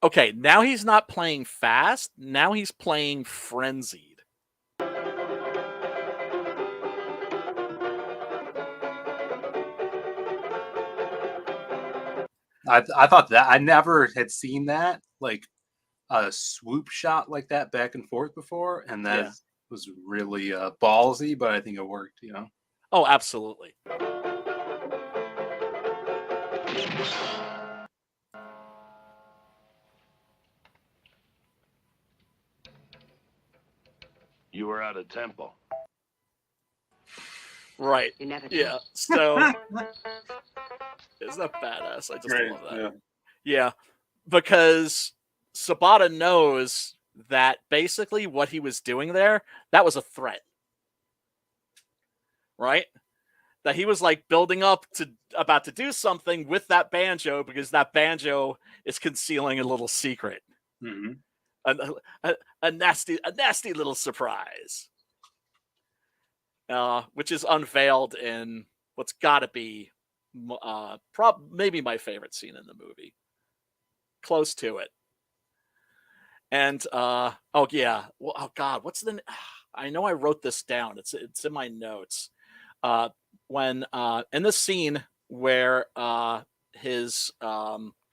Okay, now he's not playing fast. Now he's playing frenzied. I thought that I never had seen that like a swoop shot like that back and forth before, and that Yeah. was really ballsy, but I think it worked. Oh, absolutely. You were out of tempo. Right. You never know. Yeah. So isn't that badass? I just love that. Yeah. Yeah, because Sabata knows that basically what he was doing there, that was a threat. Right? That he was like building up to about to do something with that banjo because that banjo is concealing a little secret. Mm-hmm. A nasty little surprise. Which is unveiled in what's got to be maybe my favorite scene in the movie. Close to it. And oh yeah, well, oh god, what's the? I know I wrote this down. It's in my notes. When in this scene where his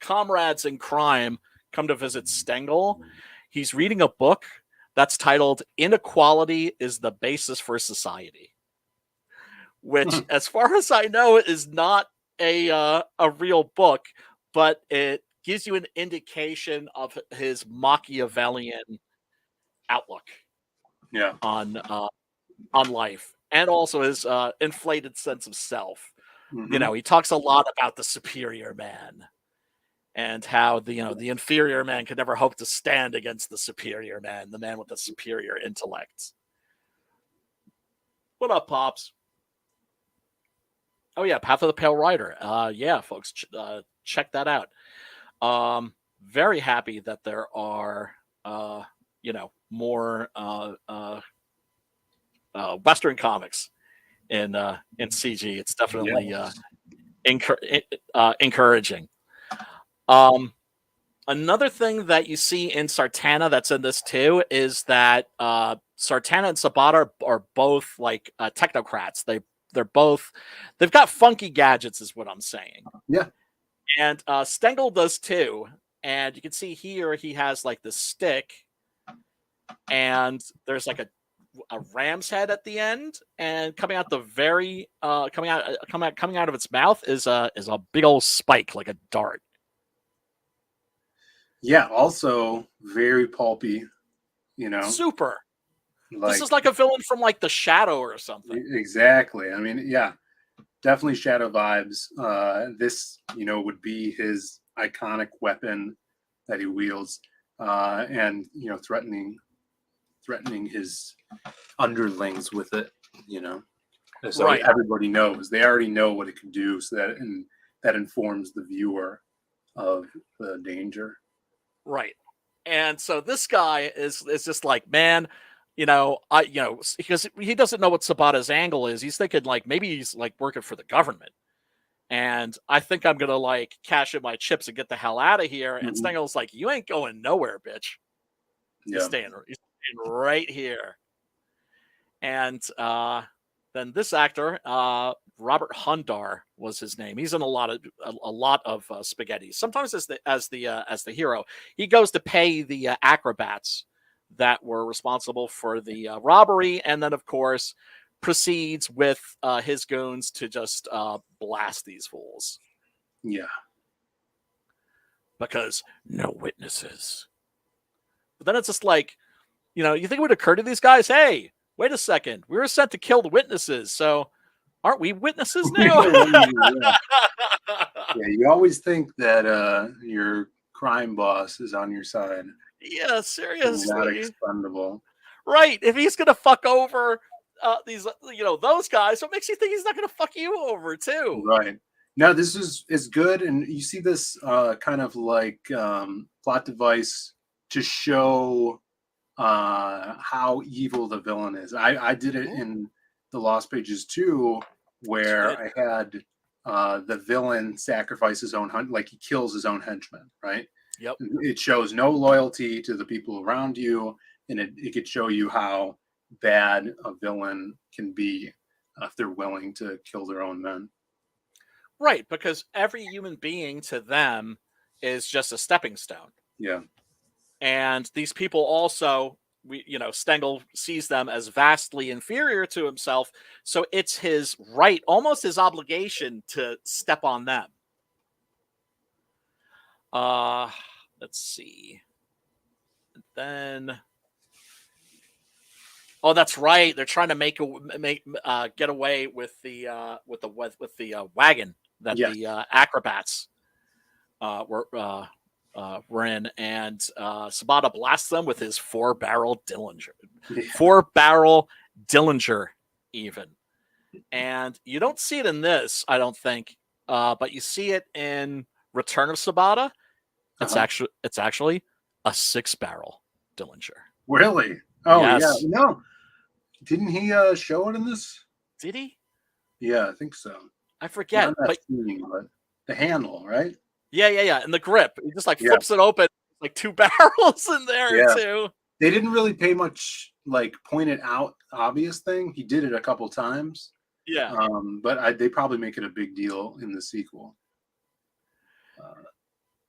comrades in crime come to visit Stengel, he's reading a book that's titled "Inequality is the Basis for Society," which, as far as I know, is not a real book, but it gives you an indication of his Machiavellian outlook Yeah. on life, and also his inflated sense of self. Mm-hmm. You know, he talks a lot about the superior man and how the inferior man could never hope to stand against the superior man, the man with the superior intellect. What up, Pops? Oh yeah, Path of the Pale Rider. Yeah, folks, check that out. Very happy that there are more Western comics in CG. It's definitely encouraging. Another thing that you see in Sartana that's in this too is that Sartana and Sabata are both like technocrats. They've got funky gadgets, is what I'm saying. Yeah. And Stengel does too. And you can see here he has like this stick, and there's like a ram's head at the end, and coming out of its mouth is a big old spike, like a dart. Yeah, also very pulpy, Super. Like, this is like a villain from like The Shadow or something. Exactly. I mean, yeah, definitely Shadow vibes. This, would be his iconic weapon that he wields, and threatening his underlings with it. So Right. everybody knows. They already know what it can do, so that informs the viewer of the danger. Right. And so this guy is just like, man, because he doesn't know what Sabata's angle is. He's thinking like maybe he's like working for the government. And I think I'm gonna like cash in my chips and get the hell out of here. And Stengel's like, you ain't going nowhere, bitch. You're staying right here. And then this actor, Robert Hundar was his name. He's in a lot of spaghetti. Sometimes as the hero, he goes to pay the acrobats that were responsible for the robbery, and then of course proceeds with his goons to just blast these fools. Yeah, because no witnesses. But then it's just like, you think it would occur to these guys, hey, wait a second, we were sent to kill the witnesses, so aren't we witnesses now? Yeah, you always think that your crime boss is on your side. Yeah, seriously. Not expendable. Right. If he's gonna fuck over these, those guys, what makes you think he's not gonna fuck you over too? Right. Now this is good, and you see this kind of like plot device to show how evil the villain is. I did it in the Lost Pages too, where I had the villain sacrifice his own like he kills his own henchmen, right? Yep. It shows no loyalty to the people around you, and it could show you how bad a villain can be if they're willing to kill their own men. Right, because every human being to them is just a stepping stone. Yeah. And these people also, Stengel sees them as vastly inferior to himself, so it's his right, almost his obligation, to step on them. Let's see. Then, oh, that's right. They're trying to get away with the wagon that the acrobats were were in, and Sabata blasts them with his 4-barrel Dillinger. Yeah. 4-barrel Dillinger, even. And you don't see it in this, I don't think, but you see it in Return of Sabata. It's actually a 6-barrel Dillinger. Really? Oh Yes. yeah. No, didn't he show it in this? Did he? Yeah, I think so. I forget. Not that But scene, but the handle, right? yeah. And the grip. He just like Yeah. flips it open, like 2 barrels in there Yeah. too. They didn't really pay much like pointed out obvious thing. He did it a couple times. Yeah. But they probably make it a big deal in the sequel.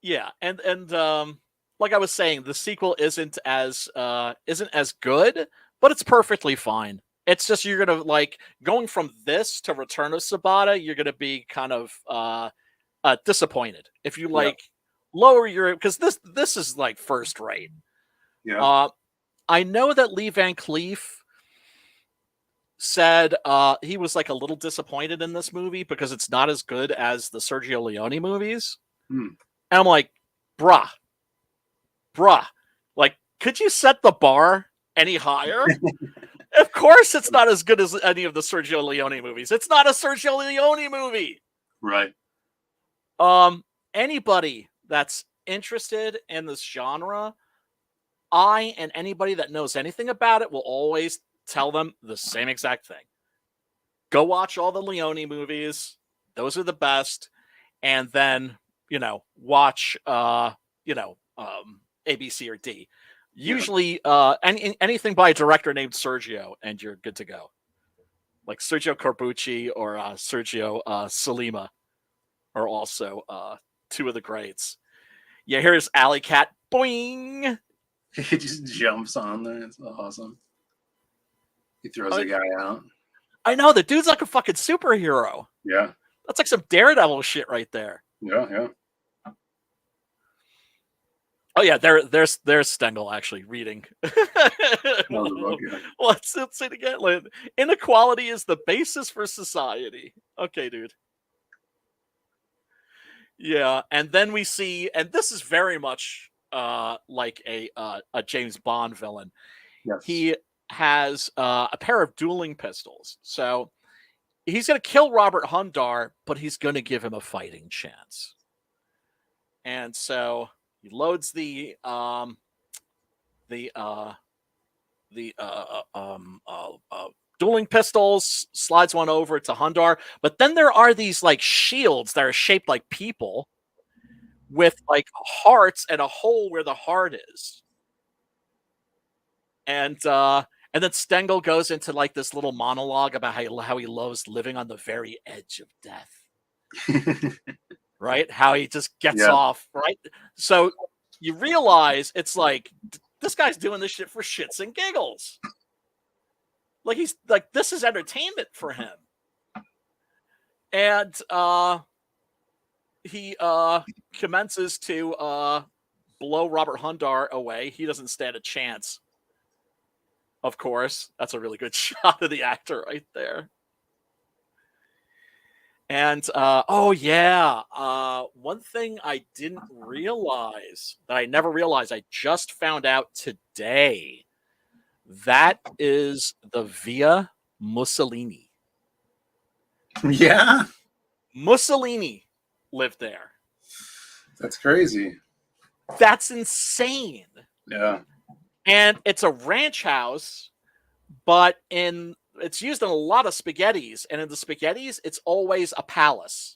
Yeah, and like I was saying, the sequel isn't as good, but it's perfectly fine. It's just you're gonna like going from this to Return of Sabata, you're gonna be kind of disappointed if you like lower your, because this is like first rate. Yeah. I know that Lee Van Cleef said he was like a little disappointed in this movie because it's not as good as the Sergio Leone movies. And I'm like, bruh, like, could you set the bar any higher? Of course it's not as good as any of the Sergio Leone movies. It's not a Sergio Leone movie. Right. Anybody that's interested in this genre, I and anybody that knows anything about it will always tell them the same exact thing. Go watch all the Leone movies. Those are the best. And then, watch, A, B, C, or D. Usually, anything by a director named Sergio, and you're good to go. Like Sergio Corbucci or Sergio Salima are also two of the greats. Yeah, here's Alley Cat. Boing! He just jumps on there. It's awesome. He throws a guy out. I know, the dude's like a fucking superhero. Yeah. That's like some Daredevil shit right there. Yeah. Oh yeah, there's Stengel actually reading. Let's say it again. Inequality is the basis for society. Okay, dude. Yeah, and then we see, and this is very much like a James Bond villain. Yes. He has a pair of dueling pistols, so he's going to kill Robert Hundar, but he's going to give him a fighting chance. And so he loads the dueling pistols, slides one over to Hundar, but then there are these like shields that are shaped like people with like hearts and a hole where the heart is. And then Stengel goes into like this little monologue about how he loves living on the very edge of death. Right? How he just gets off, right? So you realize it's like, this guy's doing this shit for shits and giggles. Like, he's like, this is entertainment for him. And he commences to blow Robert Hundar away. He doesn't stand a chance. Of course, that's a really good shot of the actor right there. And one thing I didn't realize, that I never realized, I just found out today. That is the Via Mussolini. Yeah. Mussolini lived there. That's crazy. That's insane. Yeah. And it's a ranch house, but it's used in a lot of spaghettis, and in the spaghettis, it's always a palace,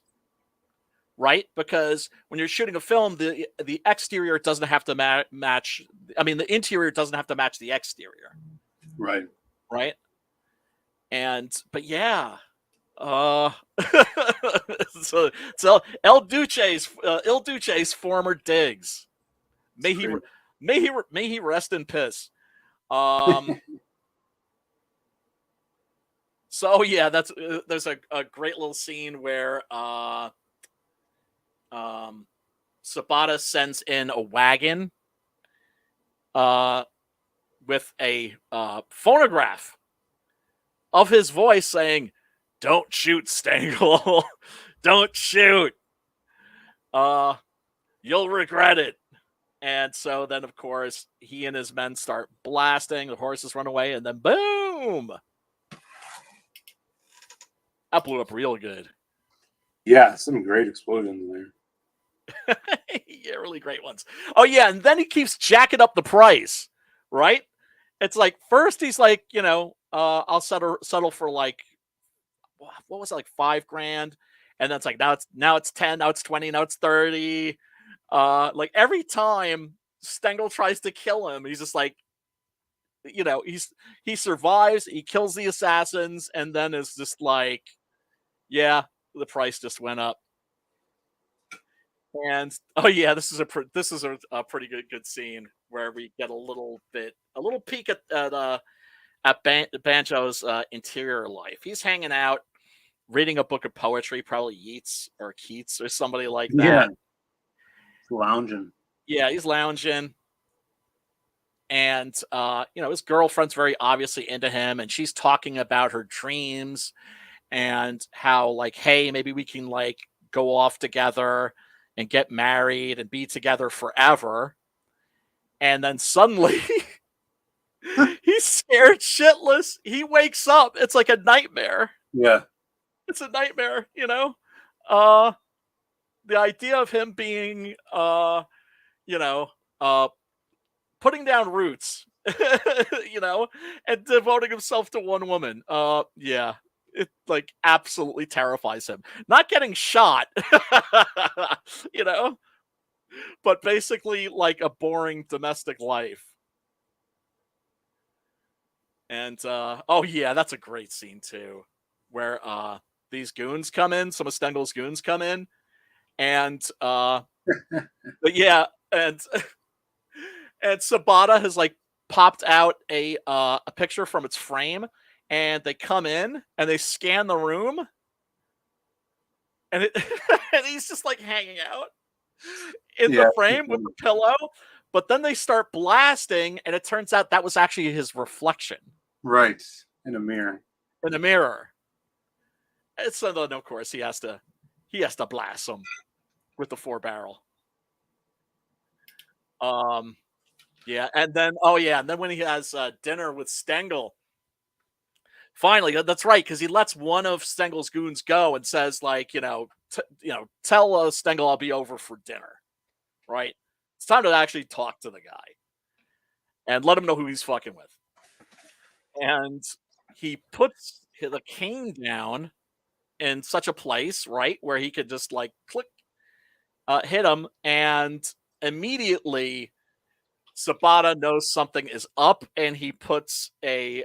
right? Because when you're shooting a film, the exterior doesn't have to match. I mean, the interior doesn't have to match the exterior, Right. But yeah, so El Duce's former digs. May he rest in piss. So yeah, there's a great little scene where Sabata sends in a wagon with a phonograph of his voice saying, "Don't shoot, Stengel. Don't shoot. You'll regret it." And so then, of course, he and his men start blasting. The horses run away, and then boom! That blew up real good. Yeah, some great explosions there. Yeah, really great ones. Oh yeah, and then he keeps jacking up the price, right? It's like first he's like, I'll settle for like what was it, like $5,000, and then it's like now it's 10, now it's 20, now it's 30. Like every time Stengel tries to kill him, he's just like, he survives, he kills the assassins, and then is just like, yeah, the price just went up. And oh yeah, this is a pretty good scene where we get a little peek at Banjo's interior life. He's hanging out, reading a book of poetry, probably Yeats or Keats or somebody like Yeah, that. lounging. Yeah, he's lounging, and his girlfriend's very obviously into him, and she's talking about her dreams and how like, hey, maybe we can like go off together and get married and be together forever. And then suddenly he's scared shitless. He wakes up. It's like a nightmare. Yeah, It's a nightmare, Uh the idea of him being you know, uh putting down roots, and devoting himself to one woman. Yeah. It like absolutely terrifies him. Not getting shot, you know, but basically like a boring domestic life. And oh yeah, that's a great scene too, where these goons come in, some of Stengel's goons come in, and but yeah, and and Sabata has like popped out a picture from its frame, and they come in and they scan the room, and and he's just like hanging out in the yeah, frame with the pillow. But then they start blasting, and it turns out that was actually his reflection right in a mirror. in the mirror. And so then, of course, he has to blast him with the 4-barrel. Yeah, and then and then when he has dinner with Stengel, finally, that's right, because he lets one of Stengel's goons go and says, like, tell Stengel I'll be over for dinner, right? It's time to actually talk to the guy and let him know who he's fucking with. And he puts the cane down in such a place, right, where he could just like click, hit him, and immediately Sabata knows something is up, and he puts a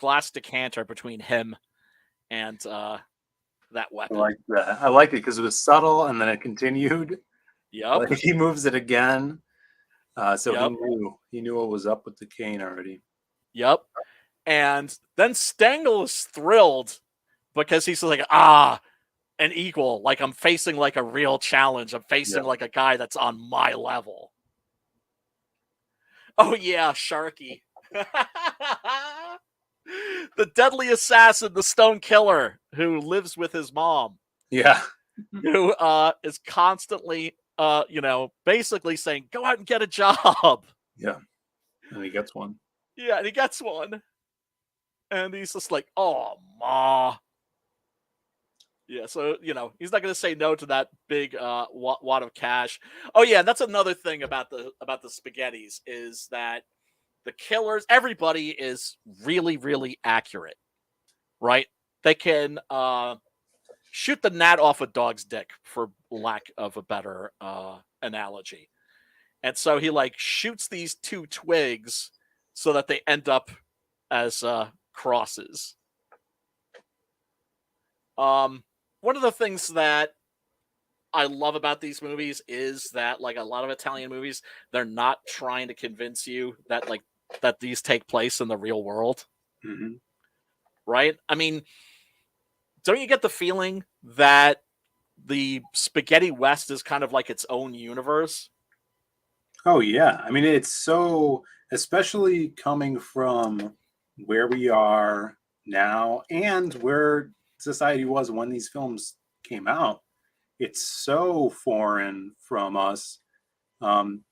glass decanter between him and that I weapon. like that. I like it because it was subtle and then it continued. Yep. Like he moves it again. So Yep. he knew what was up with the cane already. Yep. And then Stengel is thrilled because he's like, an equal. Like, I'm facing like a real challenge. I'm facing like a guy that's on my level. Oh yeah, Sharky. The deadly assassin, the stone killer who lives with his mom. Yeah. Who is constantly basically saying, go out and get a job. Yeah. And he gets one. Yeah, and he gets one. And he's just like, oh, ma. Yeah, so, he's not going to say no to that big wad of cash. Oh, yeah, and that's another thing about the spaghettis is that the killers, everybody is really, really accurate, right? They can shoot the gnat off a dog's dick, for lack of a better analogy. And so he, like, shoots these two twigs so that they end up as crosses. One of the things that I love about these movies is that, like a lot of Italian movies, they're not trying to convince you that that these take place in the real world. Mm-hmm. Right? I mean, don't you get the feeling that the Spaghetti West is kind of like its own universe? Oh yeah. I mean, it's so, especially coming from where we are now and where society was when these films came out. It's so foreign from us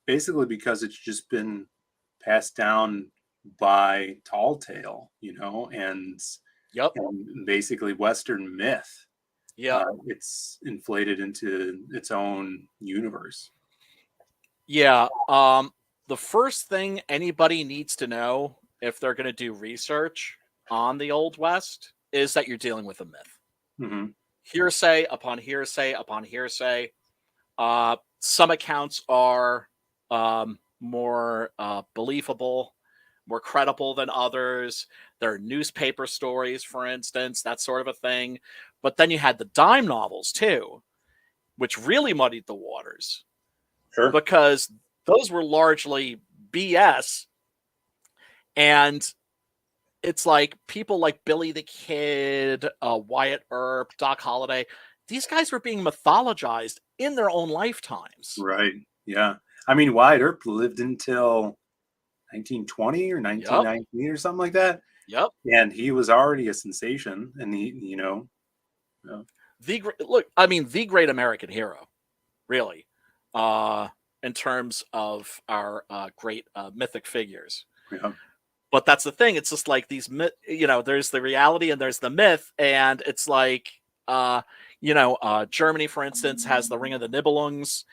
basically because it's just been passed down by tall tale, Yep. and basically Western myth. Yeah. It's inflated into its own universe. Yeah. The first thing anybody needs to know if they're going to do research on the Old West is that you're dealing with a myth. Mm-hmm. Hearsay upon hearsay upon hearsay. Some accounts are more believable, more credible than others. There are newspaper stories, for instance, that sort of a thing. But then you had the dime novels too, which really muddied the waters Sure. because those were largely BS. And it's like people like Billy the Kid, Wyatt Earp, Doc Holliday, these guys were being mythologized in their own lifetimes. Right. Yeah. I mean, Wyatt Earp lived until 1920 or 1919 or something like that. Yep. And he was already a sensation. And The great American hero, really, in terms of our great mythic figures. yeah. But that's the thing. It's just like these there's the reality and there's the myth. And it's like, Germany, for instance, has the Ring of the Nibelungs.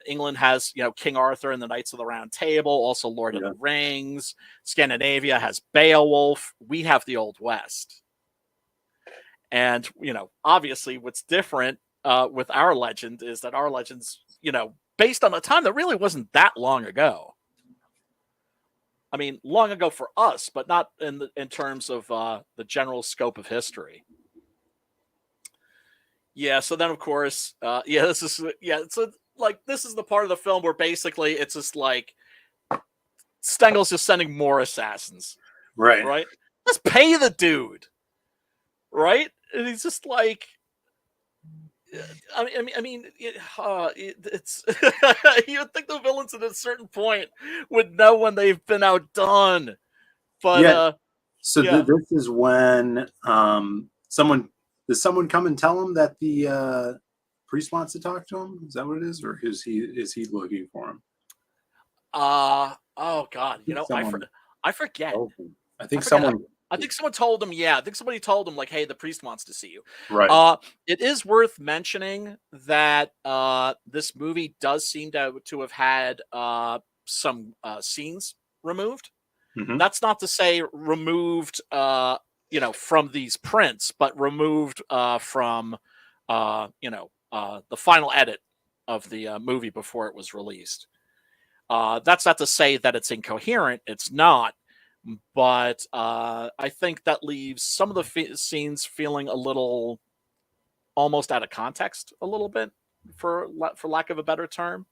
England has, King Arthur and the Knights of the Round Table, also Lord of the Rings. Scandinavia has Beowulf. We have the Old West. And, obviously what's different with our legend is that our legend's, based on a time that really wasn't that long ago. I mean, long ago for us, but not in terms of the general scope of history. Yeah. So then, of course, this is the part of the film where basically it's just like Stengel's just sending more assassins, right? Let's pay the dude, right? And he's just like, it's you would think the villains at a certain point would know when they've been outdone, but this is when someone come and tell him that the priest wants to talk to him. Is that what it is, or is he looking for him? Oh God, I forget. I think someone told him. Yeah, I think somebody told him like, "Hey, the priest wants to see you." Right. It is worth mentioning that this movie does seem to have had some scenes removed. Mm-hmm. That's not to say removed, from these prints, but removed from, the final edit of the movie before it was released. That's not to say that it's incoherent. It's not. But I think that leaves some of the scenes feeling a little almost out of context, a little bit, for lack of a better term.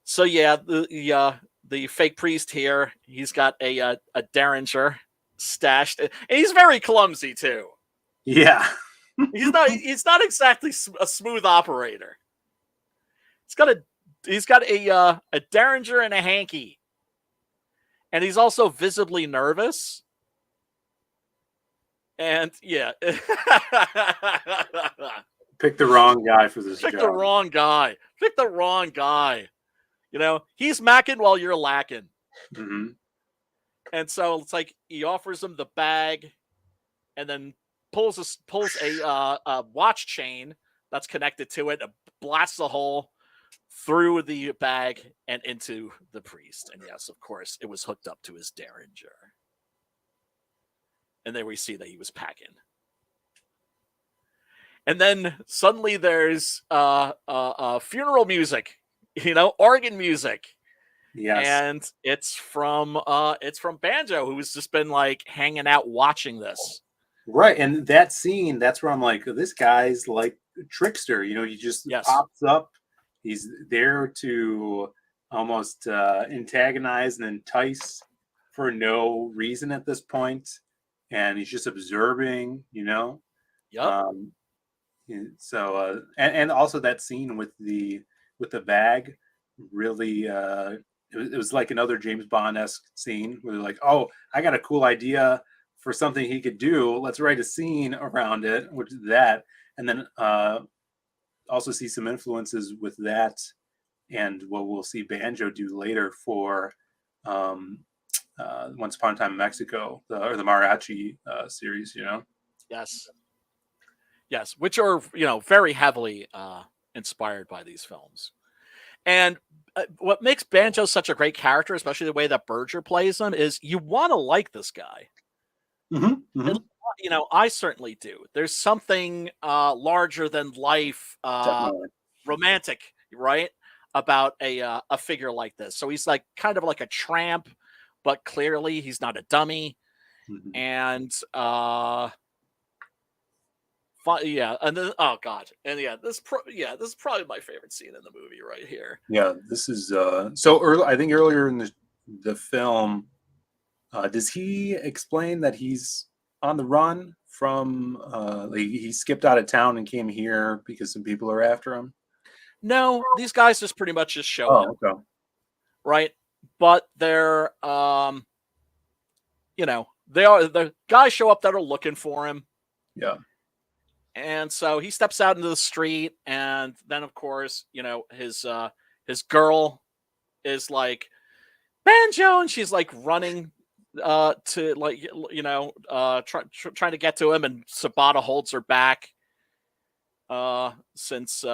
So yeah, the fake priest here, he's got a derringer stashed, and he's very clumsy too. Yeah, he's not exactly a smooth operator. He's got a derringer and a hanky. And he's also visibly nervous. And yeah. Pick the wrong guy for this job. Pick the wrong guy. He's macking while you're lacking. Mm-hmm. And so it's like he offers him the bag and then pulls a watch chain that's connected to it, and blasts a hole through the bag and into the priest. And yes, of course, it was hooked up to his derringer. And then we see that he was packing. And then suddenly there's funeral music, organ music. Yes. And it's from Banjo, who's just been like hanging out watching this. Right. And that scene, that's where I'm like, this guy's like a trickster. He just pops up. He's there to almost antagonize and entice for no reason at this point. And he's just observing, Yep. So, and also that scene with the bag really, it was like another James Bond-esque scene where they're like, oh, I got a cool idea for something he could do. Let's write a scene around it, which is that. And then, also see some influences with that and what we'll see Banjo do later for Once Upon a Time in Mexico, or the Mariachi series, Yes. Yes, which are, very heavily inspired by these films. And what makes Banjo such a great character, especially the way that Berger plays him, is you want to like this guy. Mm-hmm. I certainly do. There's something larger than life, Definitely. romantic, right, about a figure like this. So he's like kind of like a tramp, but clearly he's not a dummy. Mm-hmm. And yeah, and then this is probably my favorite scene in the movie right here. Yeah, this is so early. I think earlier in the film, does he explain that he's on the run from he skipped out of town and came here because some people are after him? No, these guys just pretty much just show up, Okay. right? But they're the guys show up that are looking for him. Yeah. And so he steps out into the street, and then of course, his girl is like, Banjo, and she's like running to like trying to get to him, and Sabata holds her back since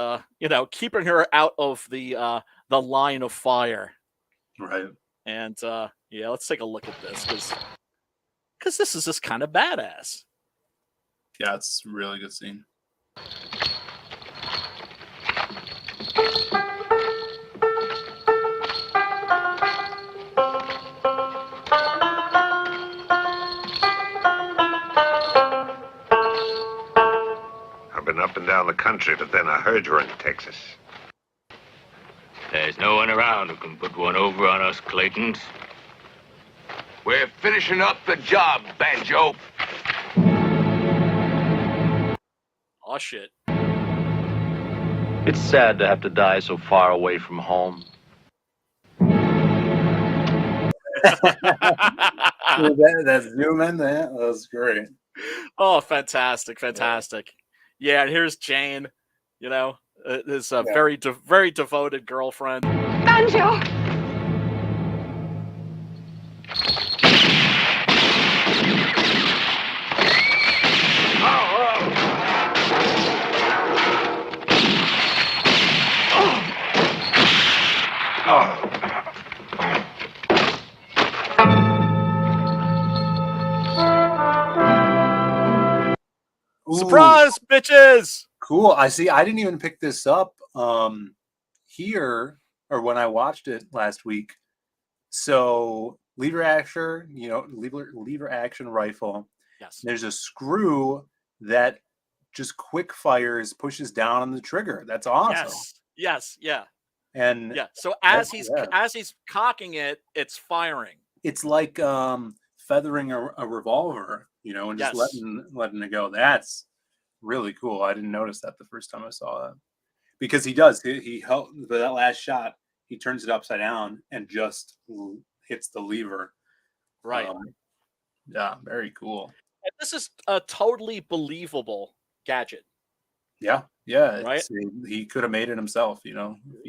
keeping her out of the line of fire. Right. And let's take a look at this because this is just kind of badass. Yeah, it's a really good scene. I've been up and down the country, but then I heard you're in Texas. There's no one around who can put one over on us Claytons. We're finishing up the job, Banjo. Oh shit. It's sad to have to die so far away from home. That zoom in there, that was great. Oh, fantastic. Yeah, and here's Jane, his very devoted girlfriend. Banjo! Surprise, bitches! Cool. I see. I didn't even pick this up here or when I watched it last week. So lever action, lever action rifle. Yes. There's a screw that just quick fires, pushes down on the trigger. That's awesome. Yes. Yeah. And yeah. So as he's cocking it, it's firing. It's like feathering a revolver, and just letting it go. That's really cool. I didn't notice that the first time I saw that, because he does. He held that last shot. He turns it upside down and just hits the lever. Right. Yeah. Very cool. And this is a totally believable gadget. Yeah. Right. He could have made it himself.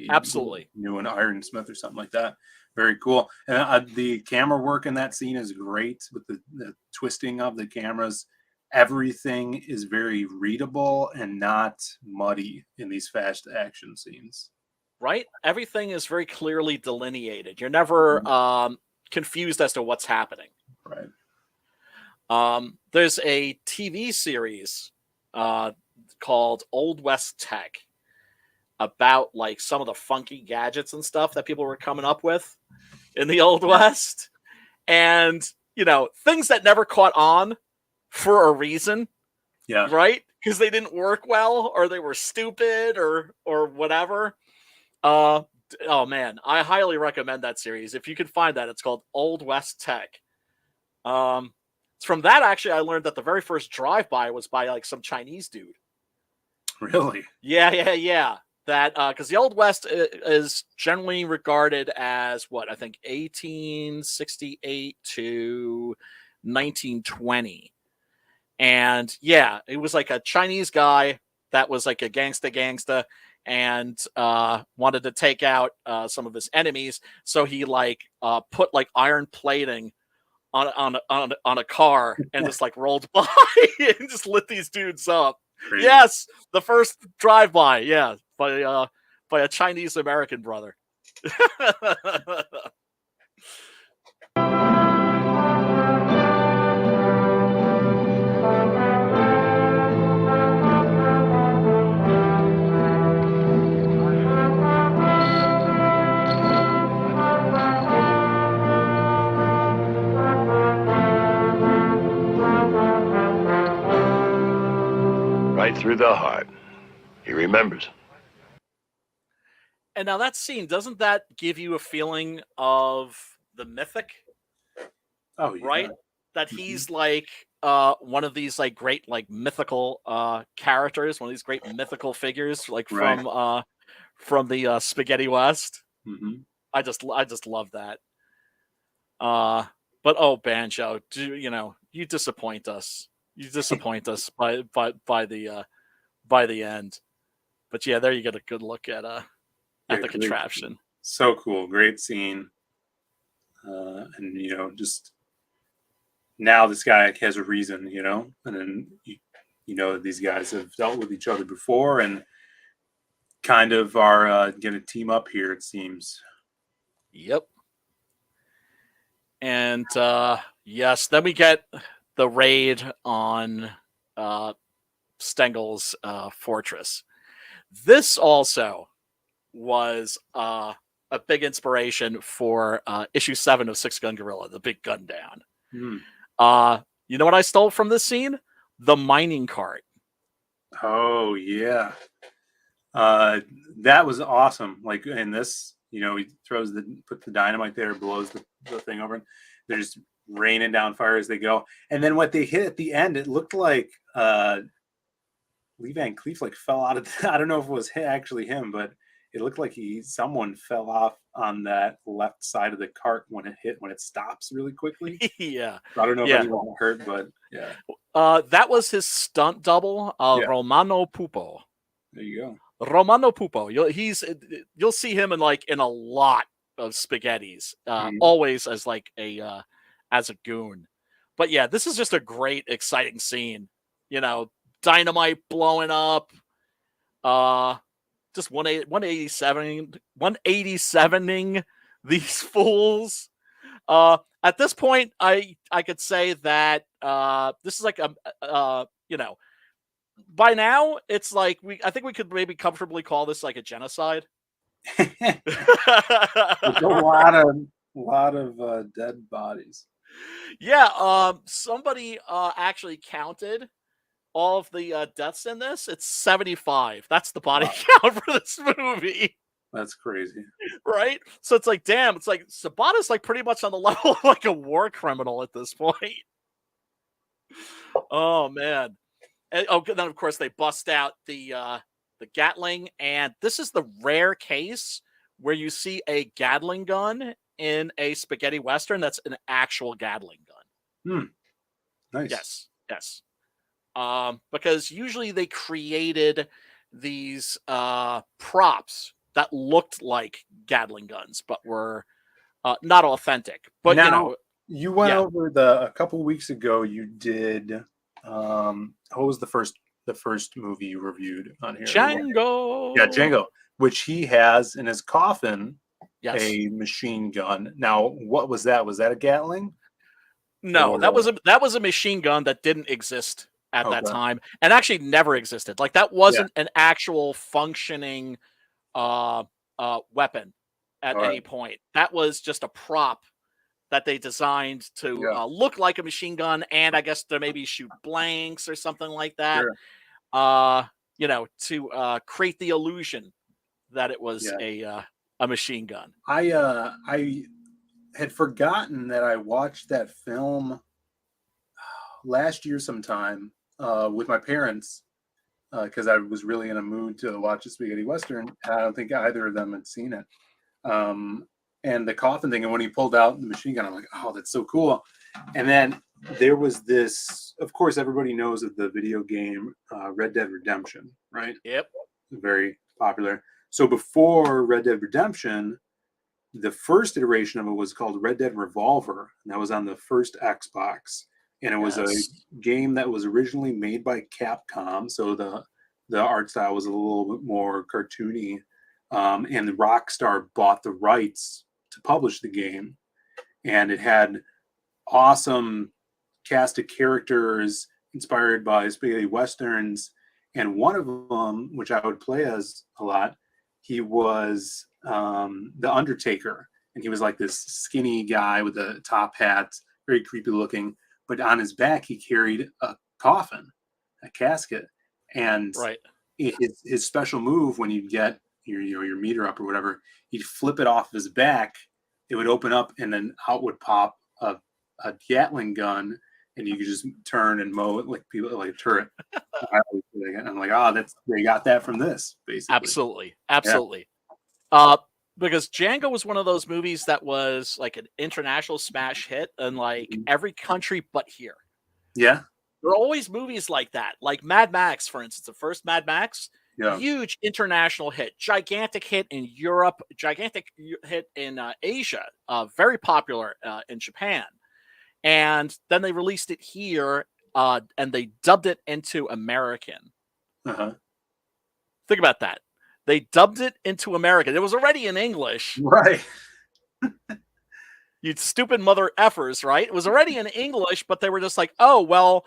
Absolutely. Knew an ironsmith or something like that. Very cool. And the camera work in that scene is great with the twisting of the cameras. Everything is very readable and not muddy in these fast action scenes. Right? Everything is very clearly delineated. You're never confused as to what's happening. Right. There's a TV series called Old West Tech about like some of the funky gadgets and stuff that people were coming up with in the Old West. And, things that never caught on for a reason. Yeah. Right? Because they didn't work well, or they were stupid, or whatever. Oh man, I highly recommend that series. If you can find that, it's called Old West Tech. It's from that actually I learned that the very first drive-by was by like some Chinese dude. Really? Yeah. That because the Old West is generally regarded as what I think 1868 to 1920. And yeah, it was like a Chinese guy that was like a gangsta, and wanted to take out some of his enemies. So he like put like iron plating on a car and just like rolled by and just lit these dudes up. Crazy. Yes, the first drive-by, yeah, by a Chinese American brother. Right through the heart. He remembers. And now that scene, doesn't that give you a feeling of the mythic? Oh, yeah. Right? That he's like one of these like great like mythical characters, one of these great mythical figures, like Right. from the Spaghetti West. Mm-hmm. I just love that. But oh, Banjo, you disappoint us. You disappoint us by the end. But yeah, there you get a good look at Yeah, the contraption. So cool. Great scene. And, just now this guy has a reason, and then, these guys have dealt with each other before and kind of are going to team up here, it seems. Yep. And yes, then we get the raid on Stengel's fortress. This also was a big inspiration for issue 7 of Six Gun Gorilla, the big gun down. You know what I stole from this scene? The mining cart. Oh, yeah. That was awesome. Like in this, he puts the dynamite there, blows the thing over, and they're just raining down fire as they go. And then what they hit at the end, it looked like Lee Van Cleef like fell out of I don't know if it was actually him, but it looked like someone fell off on that left side of the cart when it stops really quickly. Yeah. I don't know if anyone got hurt, but yeah. That was his stunt double, Romano Pupo. There you go. Romano Pupo. You'll see him in a lot of spaghettis, always as as a goon. But yeah, this is just a great, exciting scene. Dynamite blowing up. Just 187ing these fools. At this point, I could say that this is like by now it's like I think we could maybe comfortably call this like a genocide. A lot of dead bodies. Yeah, somebody actually counted all of the deaths in this. It's 75. That's the body count for this movie. That's crazy. Right? So it's like, damn, it's like Sabata's like pretty much on the level of like a war criminal at this point. Oh man. And, then of course they bust out the Gatling, and this is the rare case where you see a Gatling gun in a spaghetti western that's an actual Gatling gun. Nice. Yes. Because usually they created these props that looked like Gatling guns, but were not authentic. But now, you went over a couple weeks ago. You did. What was the first movie you reviewed on here? Django. Yeah, Django, which he has in his coffin. Yes. A machine gun. Now, what was that? Was that a Gatling? No, that was a machine gun that didn't exist at that time, and actually never existed. Like that wasn't an actual functioning weapon at any point. That was just a prop that they designed to look like a machine gun, and I guess to maybe shoot blanks or something like that. To create the illusion that it was a machine gun. I had forgotten that I watched that film last year sometime with my parents because I was really in a mood to watch a spaghetti western. I don't think either of them had seen it. And the coffin thing, and when he pulled out the machine gun, I'm like, oh, that's so cool. And then there was this, of course, everybody knows of the video game Red Dead Redemption, right? Yep. Very popular. So before Red Dead Redemption, the first iteration of it was called Red Dead Revolver, and that was on the first Xbox. And it was a game that was originally made by Capcom, so the art style was a little bit more cartoony. And Rockstar bought the rights to publish the game, and it had awesome cast of characters inspired by spaghetti westerns. And one of them, which I would play as a lot, he was the Undertaker, and he was like this skinny guy with a top hat, very creepy looking. But on his back, he carried a coffin, a casket, and his special move when you get your meter up or whatever, he'd flip it off his back. It would open up, and then out would pop a Gatling gun, and you could just turn and mow it like people like a turret. I'm like, they got that from this, basically. Absolutely. Because Django was one of those movies that was like an international smash hit in like every country but here. Yeah. There are always movies like that, like Mad Max, for instance. The first Mad Max, huge international hit, gigantic hit in Europe, gigantic hit in Asia, very popular in Japan. And then they released it here, and they dubbed it into American. Think about that. They dubbed it into American. It was already in English. Right. You stupid mother effers, right? It was already in English, but they were just like, oh, well,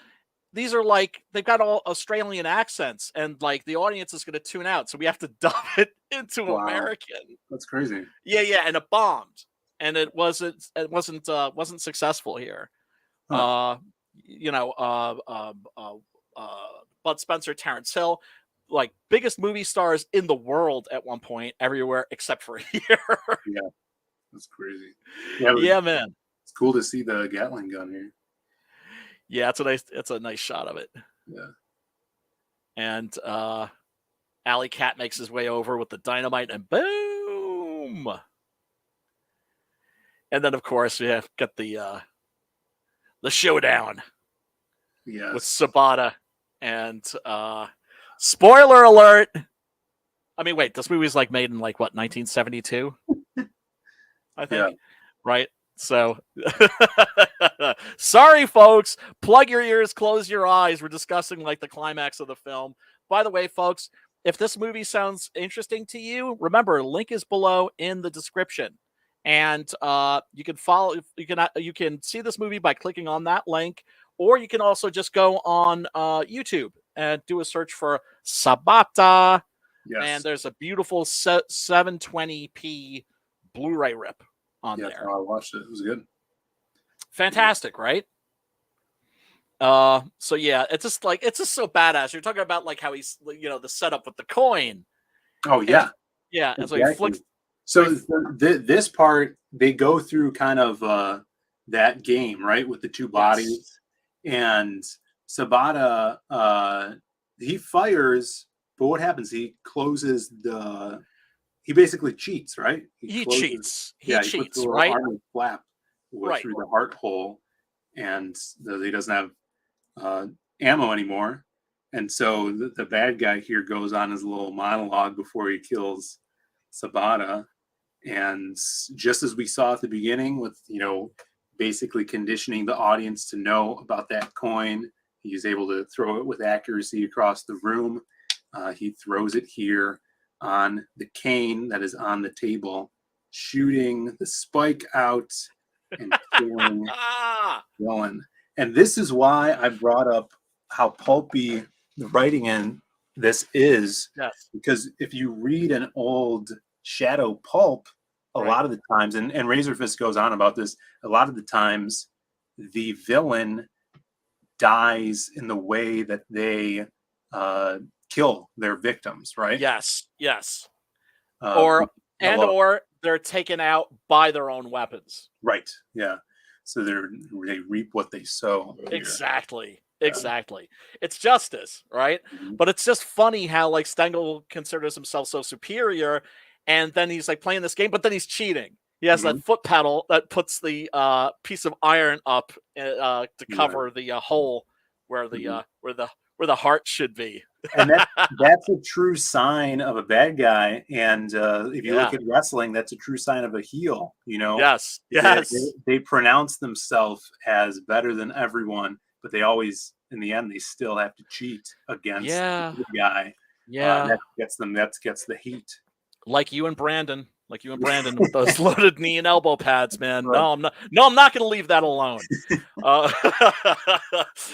these are like, they've got all Australian accents, and like the audience is going to tune out. So we have to dub it into American. That's crazy. Yeah. And it bombed. And it wasn't successful here. Bud Spencer, Terrence Hill, like biggest movie stars in the world at one point, everywhere except for here. Yeah, that's crazy. Yeah, man. It's cool to see the Gatling gun here. Yeah, it's a nice shot of it. Yeah. And Alley Cat makes his way over with the dynamite, and boom. And then, of course, we have got the showdown. Yes. With Sabata. And spoiler alert. I mean, wait, this movie was like made in like what, 1972? I think. Yeah. Right? So sorry, folks. Plug your ears, close your eyes. We're discussing like the climax of the film. By the way, folks, if this movie sounds interesting to you, remember, link is below in the description. And you can follow. You can see this movie by clicking on that link, or you can also just go on YouTube and do a search for Sabata. Yes. And there's a beautiful 720p Blu-ray rip on there. I watched it. It was good. Fantastic, right? So yeah, it's just so badass. You're talking about like how he's, the setup with the coin. Oh yeah, yeah. Exactly. And so he flicks. So this part, they go through kind of that game, right, with the two bodies, and Sabata, he fires, but what happens? He closes he basically cheats, right? He closes, cheats. He puts cheats, the right? armored flap through the heart hole, and he doesn't have ammo anymore. And so the bad guy here goes on his little monologue before he kills Sabata. And just as we saw at the beginning with, basically conditioning the audience to know about that coin, he's able to throw it with accuracy across the room. He throws it here on the cane that is on the table, shooting the spike out and killing Villain. And this is why I brought up how pulpy the writing in this is. Yes. Because if you read an old Shadow pulp, a lot of the times, and Razorfist goes on about this, a lot of the times the villain dies in the way that they kill their victims, right? Yes. Or they're taken out by their own weapons. Right. Yeah. So they reap what they sow. Exactly. It's justice, right? Mm-hmm. But it's just funny how like Stengel considers himself so superior, and then he's like playing this game, but then he's cheating. He has that foot pedal that puts the piece of iron up to cover the hole where the where the heart should be. And that's a true sign of a bad guy. And if you look at wrestling, that's a true sign of a heel. You know, Yes, yes, they pronounce themselves as better than everyone, but they always, in the end, they still have to cheat against the good guy. That gets them. That gets the heat. Like you and Brandon with those loaded knee and elbow pads, man. Right. No, I'm not going to leave that alone.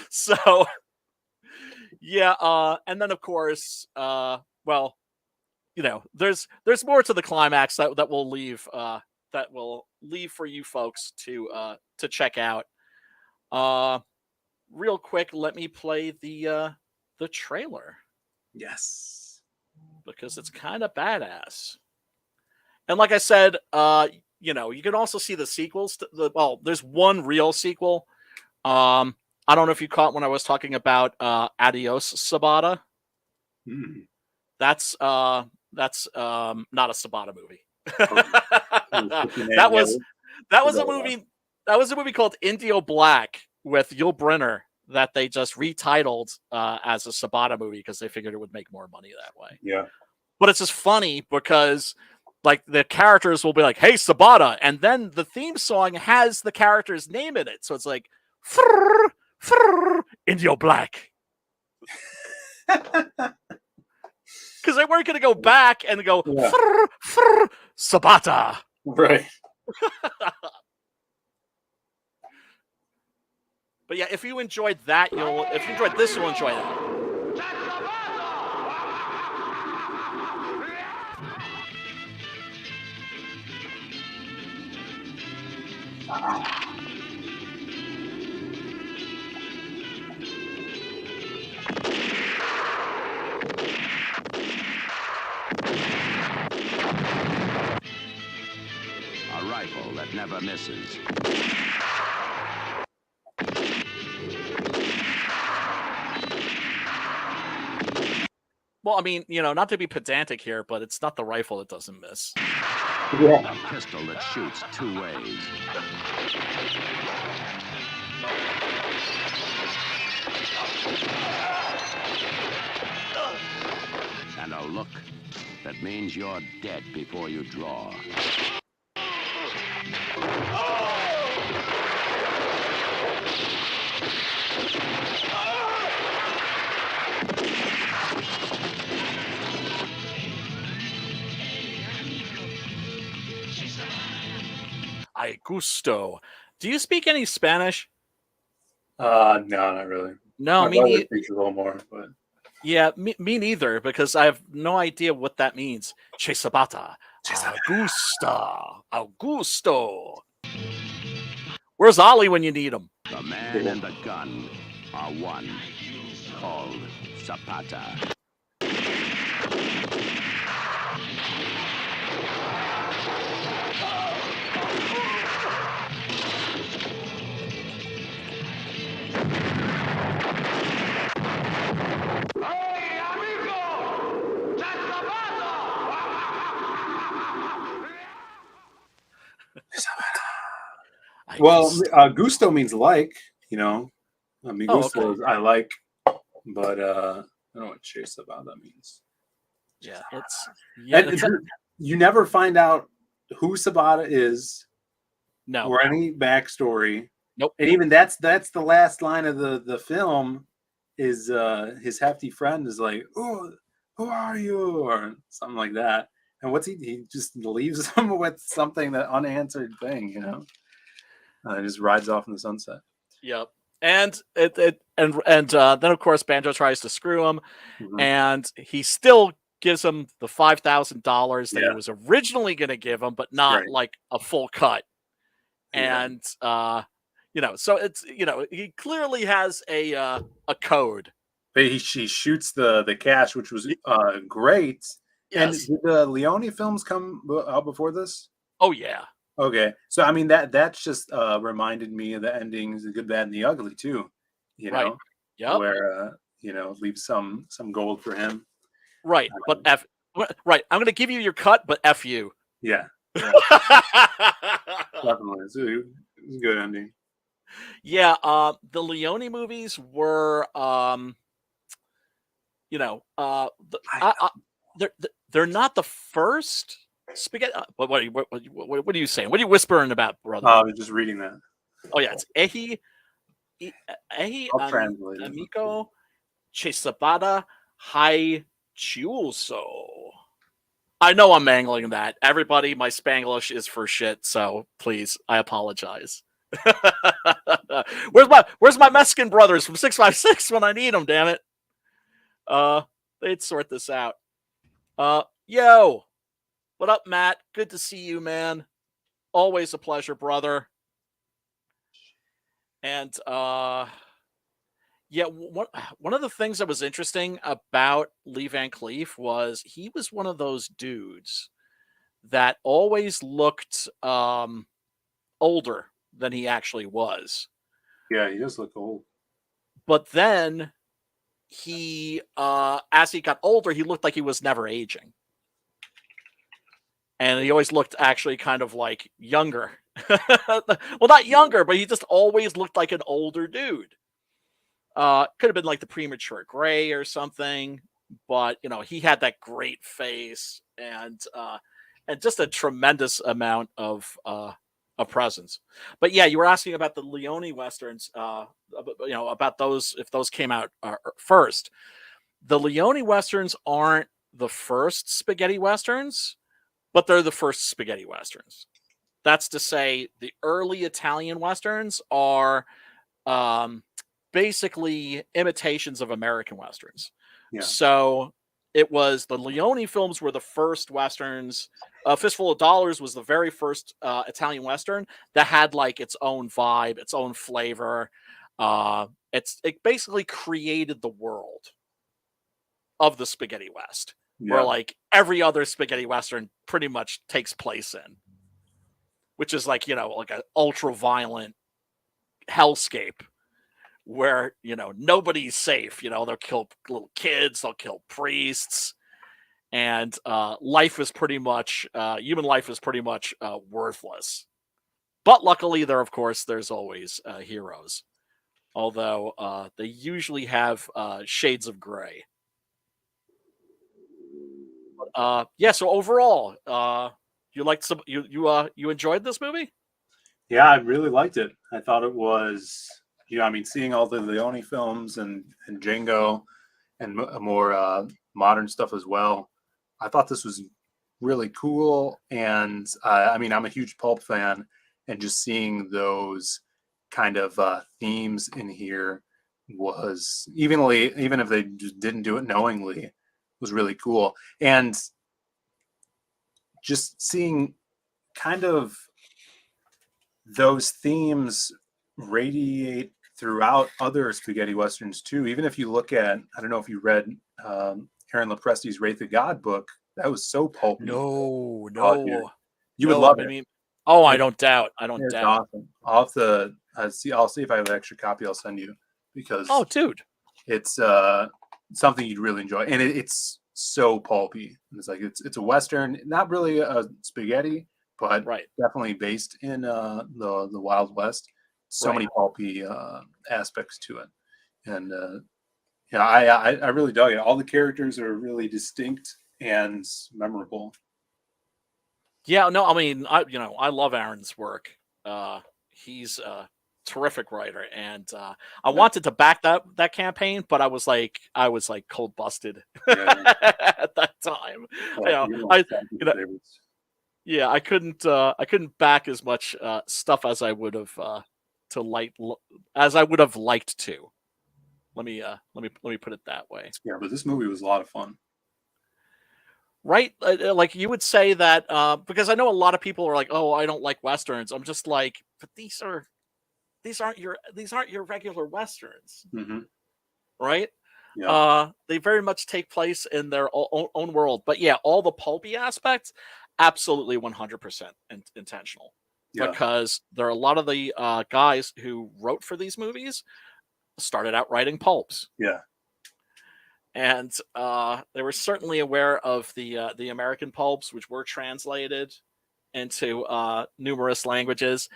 So, yeah. And then of course, well, you know, there's more to the climax that we'll leave for you folks to check out. Real quick, let me play the trailer. Yes, because it's kind of badass. And like I said, you know, you can also see the sequels. There's one real sequel. I don't know if you caught when I was talking about Adios Sabata. That's not a Sabata movie. that was a movie. That was a movie called Indio Black with Yul Brynner that they just retitled as a Sabata movie because they figured it would make more money that way. Yeah. But it's just funny because like the characters will be like, "Hey, Sabata," and then the theme song has the character's name in it, so it's like, "Frrr, frrr, Indio Black," because they weren't going to go back and go, "Frrr, frrr, Sabata," right? But yeah, if you enjoyed that, if you enjoyed this, you'll enjoy that. A rifle that never misses. Well, I mean, you know, not to be pedantic here, but it's not the rifle that doesn't miss. Yeah. A pistol that shoots two ways. And a look that means you're dead before you draw. Ay gusto. Do you speak any Spanish? No, not really. No, my brother speaks a little more, but yeah, me neither, because I have no idea what that means. Che Sabata. Augusto. Where's Ollie when you need him? The man and the gun are one, called Sabata. Well, gusto means like, you know. Mi gusto is I like, but I don't know what Che Sabata means. Yeah, you never find out who Sabata is, no, or any backstory. Nope. And even that's the last line of the film is his hefty friend is like, "Oh, who are you?" or something like that. And what's he just leaves him with something, that unanswered thing, you know. Just rides off in the sunset. Yep. And then of course Banjo tries to screw him, and he still gives him the $5,000 that he was originally going to give him, but not like a full cut. And you know, so it's, you know, he clearly has a code. But he shoots the cash, which was great. Yes. And did the Leone films come out before this? Oh yeah. Okay, so I mean that's just reminded me of the endings, the good, bad, and the ugly too. You know, where you know, leave some gold for him. Right, but right, I'm going to give you your cut, but F you. Yeah. Definitely, it's a good ending. Yeah, the Leone movies were they're not the first spaghetti. What are you saying? What are you whispering about, brother? I was just reading that. Oh yeah, it's Ehi I'll translate it. Amico Che Sabata Hai Chiuso. I know I'm mangling that. Everybody, my Spanglish is for shit, so please, I apologize. Where's my Mexican brothers from 656 when I need them, damn it? They'd sort this out. Yo, what up, Matt? Good to see you, man. Always a pleasure, brother. And yeah, one of the things that was interesting about Lee Van Cleef was he was one of those dudes that always looked older than he actually was. Yeah, he does look old. But then he, as he got older, he looked like he was never aging. And he always looked actually kind of like younger. Well, not younger, but he just always looked like an older dude. Could have been like the premature gray or something, but he had that great face and just a tremendous amount of presence. But yeah, you were asking about the Leone westerns, about those, if those came out first. The Leone westerns aren't the first spaghetti westerns, but they're the first spaghetti westerns. That's to say, the early Italian westerns are basically imitations of American westerns. Yeah. So it was the Leone films were the first westerns. Fistful of Dollars was the very first Italian western that had like its own vibe, its own flavor. It basically created the world of the spaghetti west, where like every other spaghetti western pretty much takes place in, which is like like an ultra violent hellscape where nobody's safe. They'll kill little kids, they'll kill priests, and life is pretty much human life is pretty much worthless. But luckily, there's always heroes, although they usually have shades of gray. Yeah. So overall, you liked some. You enjoyed this movie? Yeah, I really liked it. I thought it was. Seeing all the Leone films and Django and more modern stuff as well, I thought this was really cool. And I'm a huge pulp fan, and just seeing those kind of themes in here was even if they just didn't do it knowingly, was really cool. And just seeing kind of those themes radiate throughout other spaghetti westerns too. Even if you look at, I don't know if you read Aaron Lopresti's Wraith of God book, that was so pulpy. No, you would love it. I don't doubt. It's awesome. I'll have to I'll see if I have an extra copy. I'll send you, because dude, it's something you'd really enjoy, and it's so pulpy. It's like it's a western, not really a spaghetti, but definitely based in the Wild West. So many pulpy aspects to it, and I really dug it. All the characters are really distinct and memorable. Yeah, no, I love Aaron's work. He's a terrific writer, and I wanted to back that campaign, but I was like cold busted at that time. I couldn't back as much stuff as I would have liked to. Let me put it that way. Yeah, but this movie was a lot of fun. Right? Like you would say that because I know a lot of people are like, "Oh, I don't like westerns." I'm just like, but these aren't your regular westerns, right? Yeah. They very much take place in their own world. But yeah, all the pulpy aspects, absolutely 100% intentional. Yeah. Because there are a lot of the guys who wrote for these movies started out writing pulps. Yeah. And they were certainly aware of the American pulps, which were translated into numerous languages.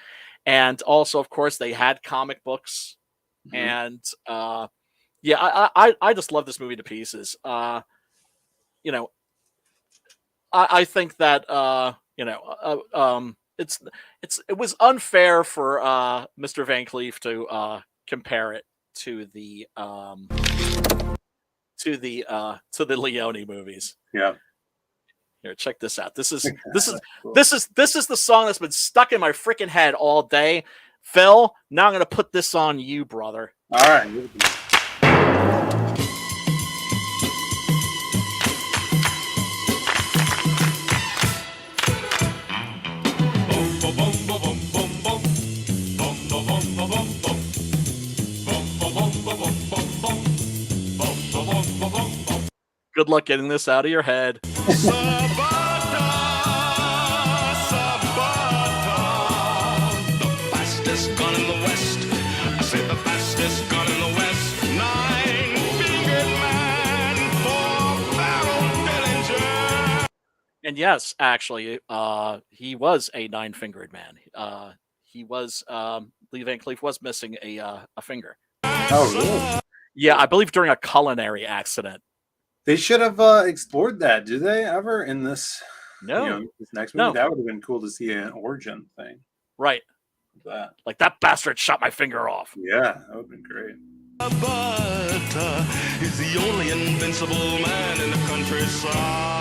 And also, of course, they had comic books. And Yeah, I just love this movie to pieces. You know, I think that it was unfair for Mr. Van Cleef to compare it to the Leone movies. Yeah. Here, check this out. This is the song that's been stuck in my freaking head all day. Phil, now I'm gonna put this on you, brother. All right. Good luck getting this out of your head. Sabata, the fastest gun in the West. I said the fastest gun in the West. 9-fingered man, 4-barrel Dillinger. And yes, actually, he was a 9-fingered man. He was Lee Van Cleef was missing a finger. Oh, really? Yeah, I believe during a culinary accident. They should have explored that. Do they ever in this? No, this next movie, No. that would have been cool to see an origin thing. Right. That. Like that bastard shot my finger off. Yeah, that would have been great. Sabata is the only invincible man in the countryside.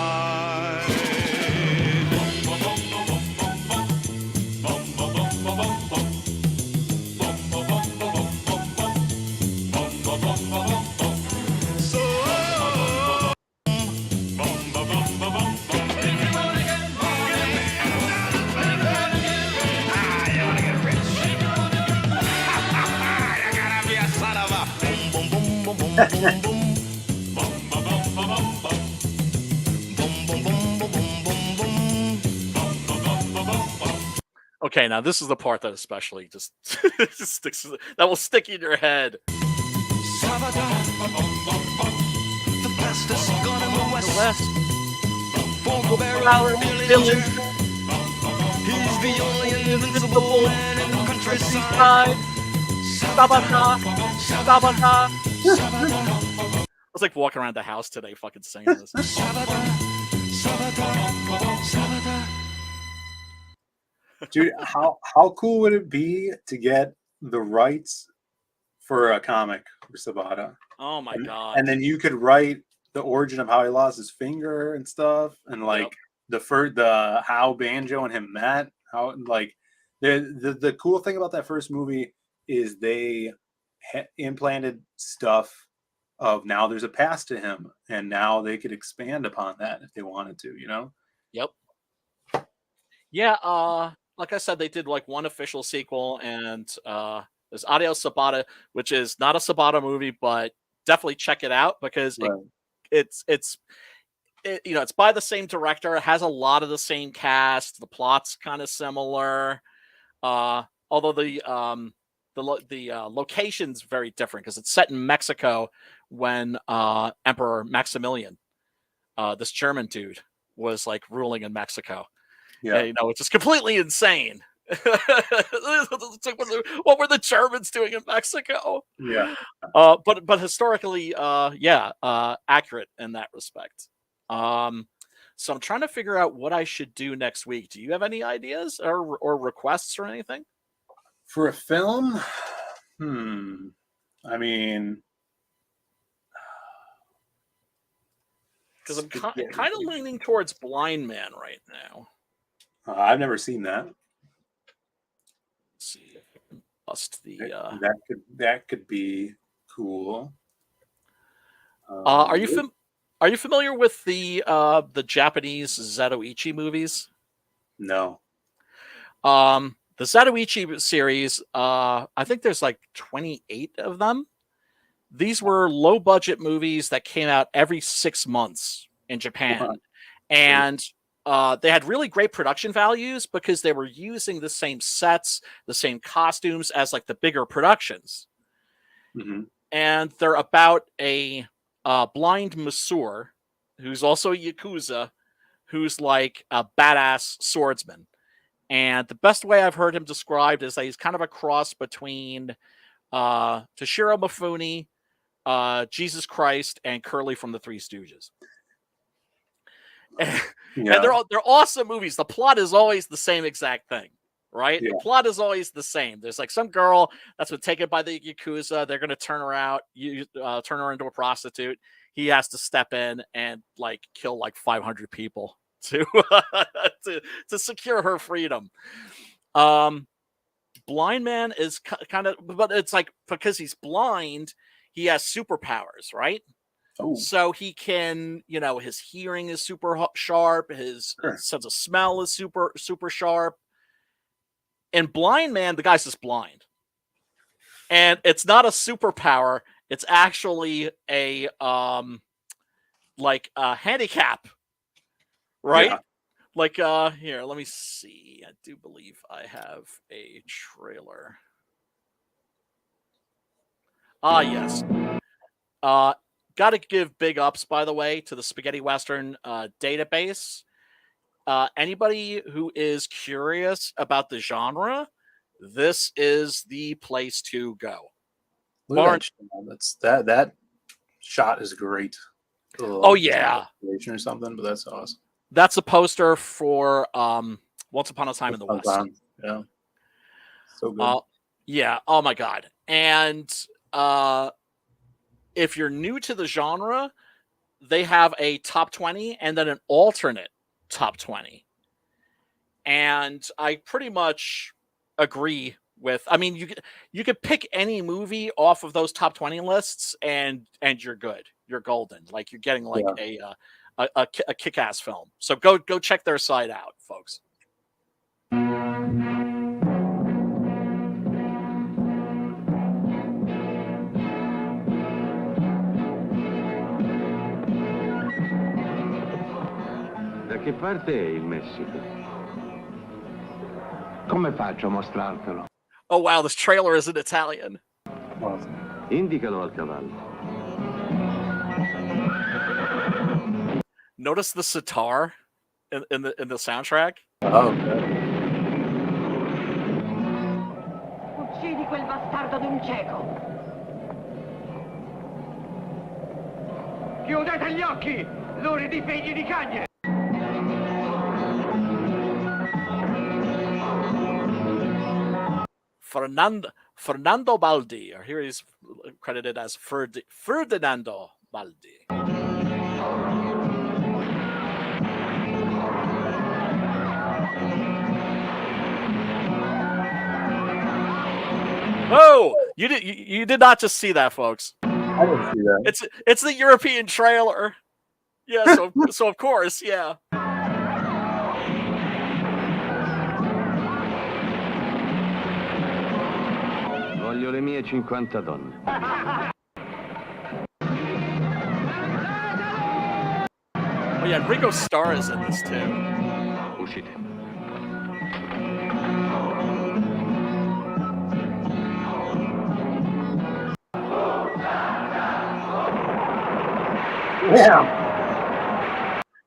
Okay, now this is the part that especially just sticks. That will stick in your head. Sabata, the fastest gun in the West. 4-barrel Dillinger. He's the only invincible man in the countryside. Sabata, Sabata. I was like walking around the house today, fucking singing this. Sabata, Sabata, Sabata. Dude, how cool would it be to get the rights for a comic for Sabata? Oh my god! And then you could write the origin of how he lost his finger and stuff, and like the how Banjo and him met. How like the cool thing about that first movie is they implanted stuff of now there's a past to him, and now they could expand upon that if they wanted to. You know? Yep. Yeah. Like I said, they did like one official sequel, and there's Adios Sabata, which is not a Sabata movie, but definitely check it out because it's by the same director. It has a lot of the same cast. The plot's kind of similar, although the location's very different because it's set in Mexico when Emperor Maximilian, this German dude, was like ruling in Mexico. Yeah, it's just completely insane. What were the Germans doing in Mexico? Yeah. But historically, accurate in that respect. So I'm trying to figure out what I should do next week. Do you have any ideas or requests or anything for a film? I mean, because I'm kind of leaning towards Blind Man right now. I've never seen that. Let's see if I can bust the. That could be cool. Are you familiar with the Japanese Zatoichi movies? No. The Zatoichi series, I think there's like 28 of them. These were low budget movies that came out every 6 months in Japan, and they had really great production values because they were using the same sets, the same costumes as like the bigger productions. Mm-hmm. And they're about a blind masseur who's also a Yakuza, who's like a badass swordsman. And the best way I've heard him described is that he's kind of a cross between Toshiro Mifune, Jesus Christ, and Curly from the Three Stooges. And Yeah. they're awesome movies. The plot is always the same exact thing, right? Yeah. The plot is always the same. There's like some girl that's been taken by the Yakuza. They're gonna turn her out, turn her into a prostitute. He has to step in and like kill like 500 people to to secure her freedom. Blind Man is kind of, but it's like because he's blind, he has superpowers, right? Oh, So he can, his hearing is super sharp. His Sure. sense of smell is super sharp. And Blind Man, the guy's just blind. And it's not a superpower. It's actually a handicap, right? Yeah. Like here, let me see. I do believe I have a trailer. Yes. Got to give big ups, by the way, to the Spaghetti Western database. Anybody who is curious about the genre, this is the place to go. Look at that. That shot is great. Oh yeah, or something, but that's awesome. That's a poster for Once Upon a Time in the West. Yeah, so good. Yeah. Oh my god. And if you're new to the genre, they have a top 20 and then an alternate top 20. And I pretty much agree with. I mean, you could pick any movie off of those top 20 lists, and you're good. You're golden. Like you're getting like a kick-ass film. So go check their site out, folks. Da che parte è il Messico? Come faccio a mostrartelo? Oh wow, this trailer is in Italian. Awesome. Indicalo al cavallo. Notice the sitar in the soundtrack. Oh, good. Uccidi quel bastardo di un cieco. Chiudete gli occhi, luridi figli di cagne! Fernando Baldi, or here he's credited as Ferdinando Baldi. Oh, you did not just see that, folks. I didn't see that. It's the European trailer. Yeah, so of course, yeah. Voglio le mie 50 donne. Oh yeah, Ringo Starr is in this too. Uscite. Yeah.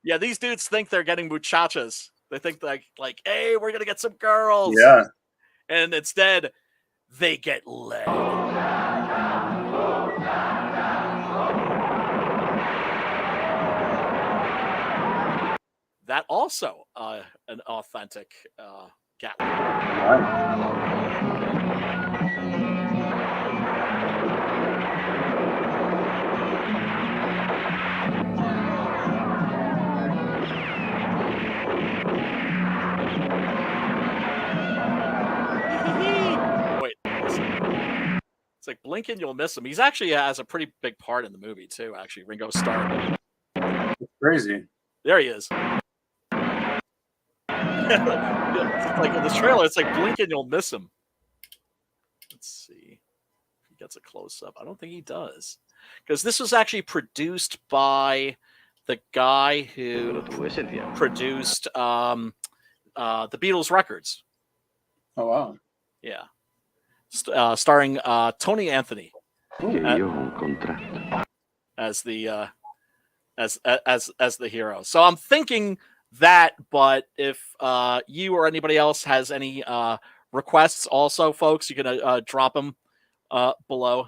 Yeah, these dudes think they're getting muchachas. They think like, hey, we're gonna get some girls. Yeah. And instead, they get laid. That also an authentic Gatling. Wait, listen. It's like blink and you'll miss him. He's actually has a pretty big part in the movie too. Actually, Ringo Starr. It's crazy. There he is. Like in this trailer, it's like blink and you'll miss him. Let's see if he gets a close up. I don't think he does, because this was actually produced by the guy who produced the Beatles records. Oh wow. Yeah, starring Tony Anthony as the as the hero. So I'm thinking that, but if you or anybody else has any requests, also, folks, you can drop them below.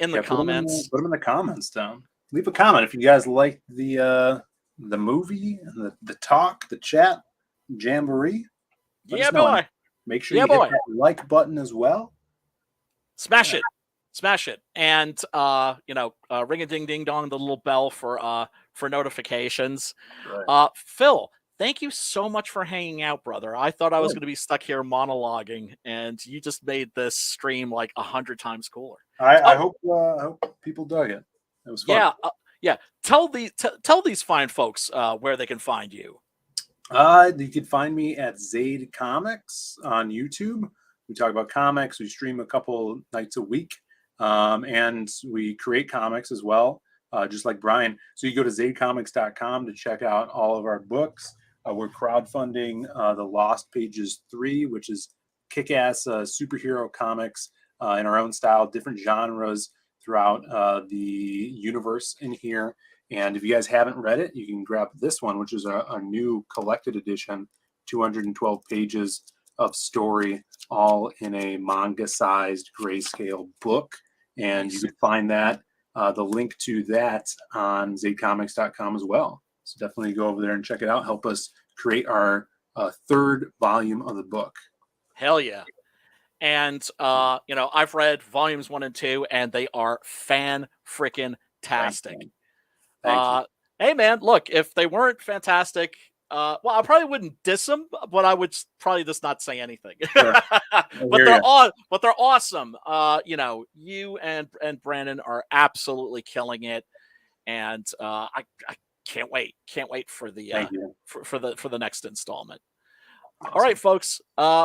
in the comments. Put them in the comments down. Leave a comment if you guys like the movie and the talk, the chat, Jamboree. Yeah, boy. Make sure you hit that like button as well. Smash it. And ring a ding ding dong, the little bell for notifications. Right. Phil, thank you so much for hanging out, brother. I thought I was going to be stuck here monologuing, and you just made this stream like 100 times cooler. I hope people dug it. It was fun. Yeah. Tell these fine folks where they can find you. You can find me at Zaid Comics on YouTube. We talk about comics. We stream a couple nights a week, and we create comics as well, just like Brian. So you go to zaidcomics.com to check out all of our books. We're crowdfunding The Lost Pages 3, which is kick-ass superhero comics in our own style, different genres throughout the universe in here. And if you guys haven't read it, you can grab this one, which is a new collected edition, 212 pages of story, all in a manga-sized grayscale book. And you can find that, the link to that on zaidcomics.com as well. So definitely go over there and check it out. Help us create our third volume of the book. Hell yeah. And, I've read volumes 1 and 2, and they are fan-frickin-tastic. Thank you. Hey, man, look, if they weren't fantastic, I probably wouldn't diss them, but I would probably just not say anything. Sure. but they're awesome. You and Brandon are absolutely killing it, and I can't wait for the for the next installment. Awesome. All right, folks,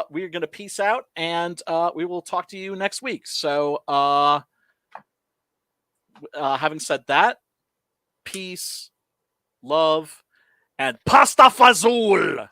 we're gonna peace out, and we will talk to you next week. So, having said that, peace, love, and pasta fazool.